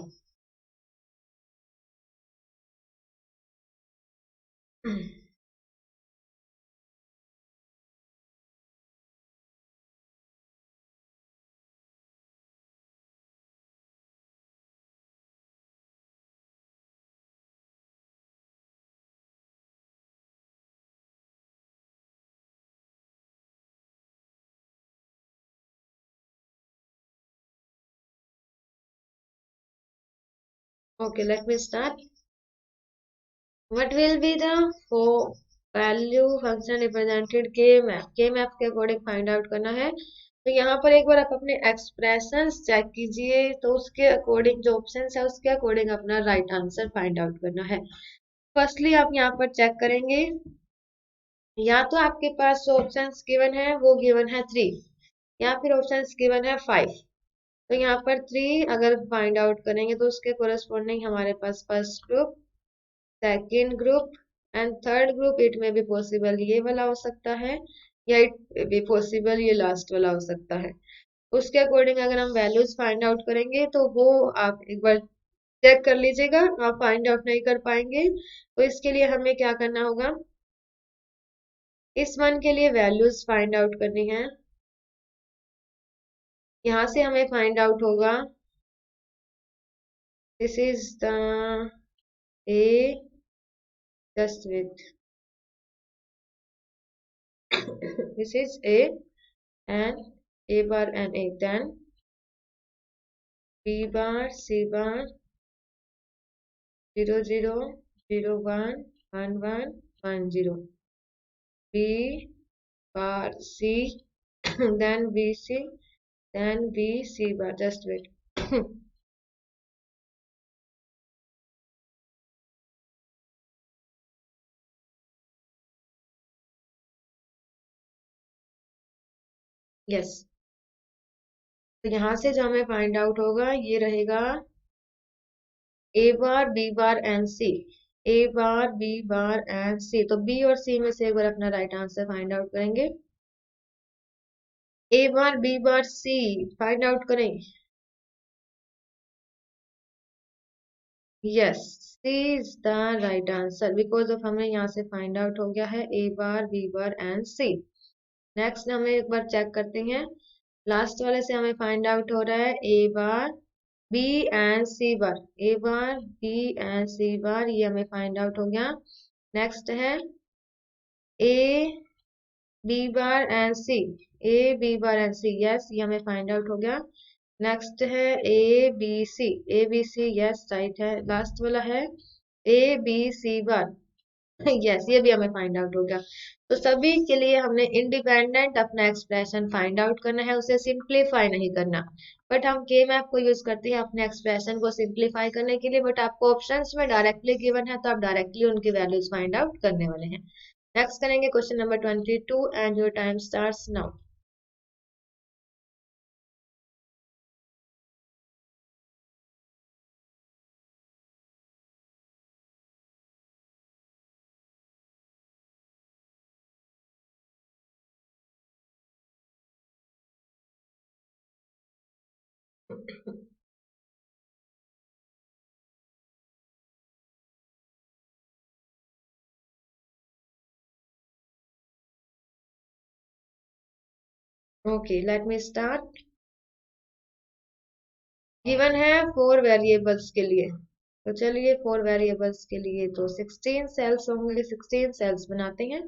Okay, let me start. What will be the for value function represented k map? K map के according find out करना है। तो यहाँ पर एक बार आप अपने expressions check कीजिए, तो उसके अकॉर्डिंग जो ऑप्शन है उसके अकॉर्डिंग अपना राइट आंसर फाइंड आउट करना है। फर्स्टली आप यहाँ पर चेक करेंगे, या तो आपके पास जो ऑप्शंस गिवन है वो गिवन है 3, या फिर ऑप्शंस गिवन है 5। तो यहाँ पर 3 अगर फाइंड आउट करेंगे तो उसके कोरस्पॉन्डिंग हमारे पास first group, second group and third group, it में भी पॉसिबल ये वाला हो सकता है, या इट भी पॉसिबल ये लास्ट वाला हो सकता है। उसके अकॉर्डिंग अगर हम वैल्यूज फाइंड आउट करेंगे तो वो आप एक बार चेक कर लीजिएगा, आप फाइंड आउट नहीं कर पाएंगे। तो इसके लिए हमें क्या करना होगा, इस वन के लिए वैल्यूज फाइंड आउट करनी है। यहाँ से हमें फाइंड आउट होगा, this is the A, just wait, this is a and a bar and a, then b bar, c bar, 0 0 0 1 1 1 1 0, b bar c, then b c, then b c bar, just wait. Yes, तो यहाँ से जो हमें find out होगा ये रहेगा A bar B bar and C, A bar B bar and C. तो B और सी में से एक बार अपना राइट आंसर फाइंड आउट करेंगे। A bar B bar C find out करें, yes, C is the right answer because of हमें यहाँ से फाइंड आउट हो गया है A bar B bar and C. Next हम एक बार चेक करते हैं, लास्ट वाले से हमें फाइंड आउट हो रहा है A bar B and C bar, A bar B and C bar, ये हमें फाइंड आउट हो गया। नेक्स्ट है A B bar and C, A B bar and C, yes ये हमें फाइंड आउट हो गया। नेक्स्ट है A B C, A B C, yes right है। लास्ट वाला है A B C bar, yes ये भी हमें फाइंड आउट हो गया। तो सभी के लिए हमने इंडिपेंडेंट अपना एक्सप्रेशन फाइंड आउट करना है, उसे सिंप्लीफाई नहीं करना। बट हम के मैप को यूज करते हैं अपने एक्सप्रेशन को सिंप्लीफाई करने के लिए, बट आपको ऑप्शंस में डायरेक्टली गिवन है तो आप डायरेक्टली उनकी वैल्यूज फाइंड आउट करने वाले हैं। नेक्स्ट करेंगे question number 22 and your time starts now. Okay let me start. Given है 4 वेरिएबल्स के लिए, तो चलिए 4 वेरिएबल्स के लिए तो 16 सेल्स होंगे, 16 सेल्स बनाते हैं।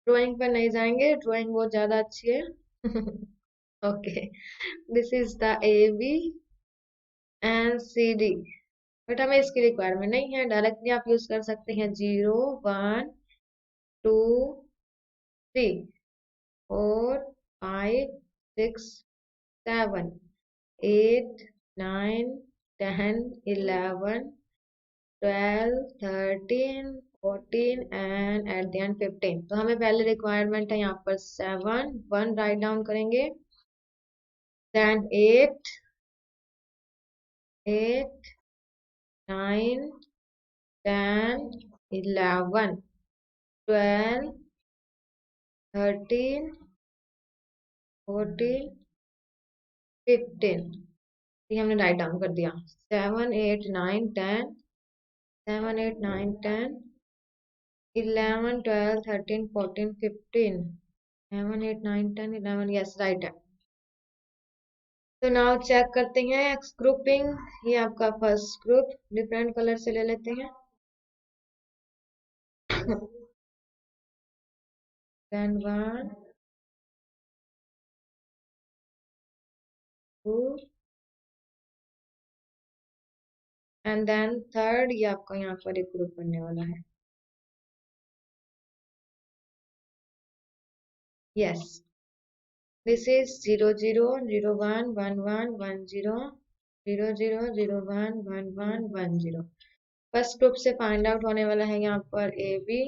ड्राइंग पर नहीं जाएंगे, ड्राइंग बहुत ज्यादा अच्छी है। Okay, this is the A B and C D, but हमें इसकी रिक्वायरमेंट नहीं है, डायरेक्टली आप यूज कर सकते हैं 0 1 2 3 4 5 6 7 8 9 10 11 12 13 14 एंड एट द एंड 15। तो हमें पहले रिक्वायरमेंट है यहाँ पर 7, 1 राइट डाउन करेंगे, देन 8 8 9 10 11 12 13 14 15, ये हमने राइट डाउन कर दिया। 7 8 9 10, 7 8 9 10 11 12 13 14 15, 7 8 9 10 11, यस राइट है। तो नाउ चेक करते हैं ग्रुपिंग, ये आपका फर्स्ट ग्रुप, डिफरेंट कलर से ले लेते हैं। then 1 2 एंड देन थर्ड, ये आपका यहाँ पर एक ग्रुप बनने वाला है। Yes, this is 0 0 0 1 1 1 1 0 0 0 0 1 1 1 1 0। First group से फाइंड आउट होने वाला है यहाँ पर ए बी,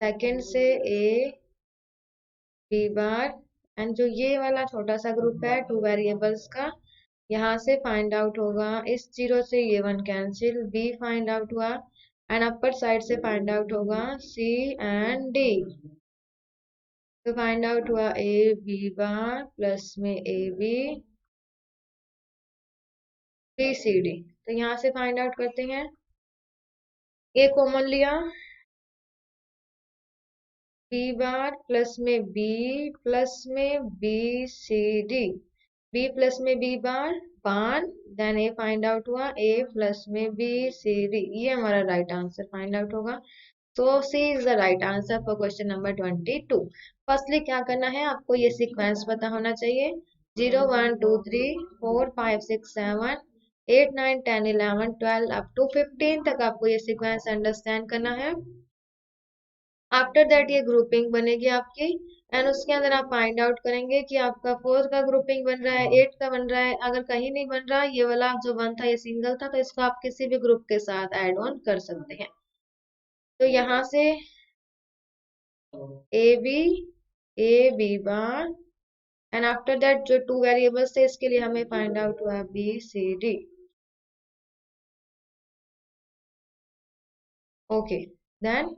सेकेंड से ए बी बार, एंड जो ये वाला छोटा सा ग्रुप है 2 वेरिएबल्स का, यहाँ से फाइंड आउट होगा, इस 0 से ये 1 कैंसिल, बी फाइंड आउट हुआ, एंड अपर साइड से फाइंड आउट होगा सी एंड डी। तो फाइंड आउट हुआ ए बी बार प्लस में A B B C D. तो यहाँ से फाइंड आउट करते हैं, ए कॉमन लिया, बी बार प्लस में बी प्लस में B C D, B plus में B bar then A find out हुआ ए प्लस में बी सी डी, ये हमारा राइट आंसर फाइंड आउट होगा। तो C is the right answer for question number 22। Firstly क्या करना है, आपको ये सीक्वेंस पता होना चाहिए, 0 1 2 3 4 5 6 7 8 9 10 11 12 अप टू 15 तक आपको ये सीक्वेंस अंडरस्टैंड करना है। आफ्टर दैट ये ग्रुपिंग बनेगी आपकी, एंड उसके अंदर आप फाइंड आउट करेंगे कि आपका 4 का ग्रुपिंग बन रहा है, 8 का बन रहा है, अगर कहीं नहीं बन रहा, ये वाला जो 1 था ये सिंगल था, तो इसको आप किसी भी ग्रुप के साथ ऐड ऑन कर सकते हैं। तो यहाँ से A B bar, and after that जो 2 वेरिएबल्स थे इसके लिए हमें फाइंड आउट हुआ B C D. Okay, then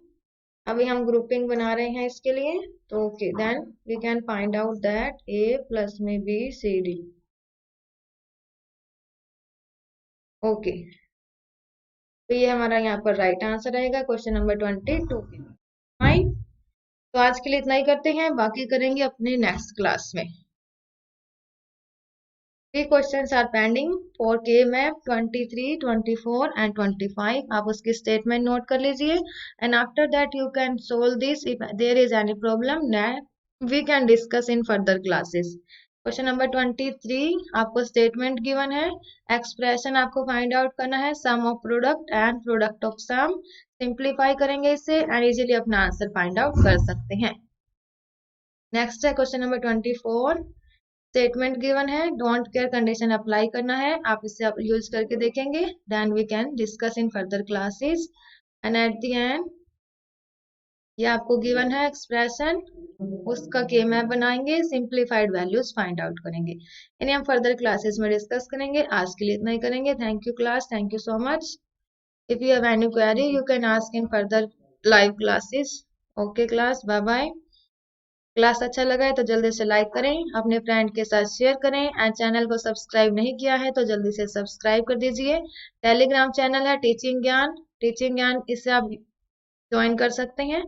अभी हम ग्रुपिंग बना रहे हैं इसके लिए, तो okay then we can find out that A plus में बी सी डी। ओके, तो ये हमारा यहाँ पर राइट आंसर रहेगा क्वेश्चन नंबर 22 के। फाइन, तो आज के लिए इतना ही करते हैं, बाकी करेंगे अपने नेक्स्ट क्लास में। 3 questions are pending for K-MAP 23, 24 and 25. आप उसकी statement note कर लीजिए, and after that you can solve this. If there is any problem, then we can discuss in further classes. Question number 23 आपको statement given है, expression आपको find out करना है, sum of product and product of sum, simplify करेंगे इसे and easily अपना answer find out कर सकते हैं। नेक्स्ट है क्वेश्चन नंबर 24, स्टेटमेंट गिवन है, डोंट केयर कंडीशन अप्लाई करना है, आप इसे आप यूज करके देखेंगे, then we can discuss in further classes and at the end ये आपको गिवन है एक्सप्रेशन, उसका के मैप बनाएंगे, सिंप्लीफाइड वैल्यूज फाइंड आउट करेंगे, इन्हें हम फर्दर क्लासेस में डिस्कस करेंगे। आज के लिए इतना ही करेंगे। Thank you class, thank you so much. If you have any query you can ask in further live classes. Okay class, bye bye. Class अच्छा लगा है तो जल्दी से लाइक करें, अपने फ्रेंड के साथ शेयर करें एंड चैनल को सब्सक्राइब नहीं किया है तो जल्दी से सब्सक्राइब कर दीजिए। टेलीग्राम चैनल है टीचिंग ज्ञान, इससे आप ज्वाइन कर सकते हैं,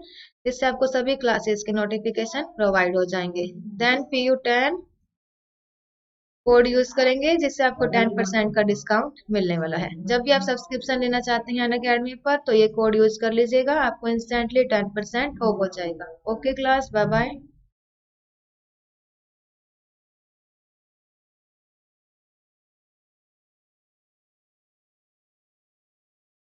इससे आपको सभी क्लासेस के नोटिफिकेशन प्रोवाइड हो जाएंगे। देन PU10 कोड यूज करेंगे जिससे आपको 10% का डिस्काउंट मिलने वाला है। जब भी आप सब्सक्रिप्शन लेना चाहते हैं अनअकैडमी पर तो ये कोड यूज कर लीजिएगा, आपको इंस्टेंटली 10% ऑफ हो जाएगा। Okay class, bye bye.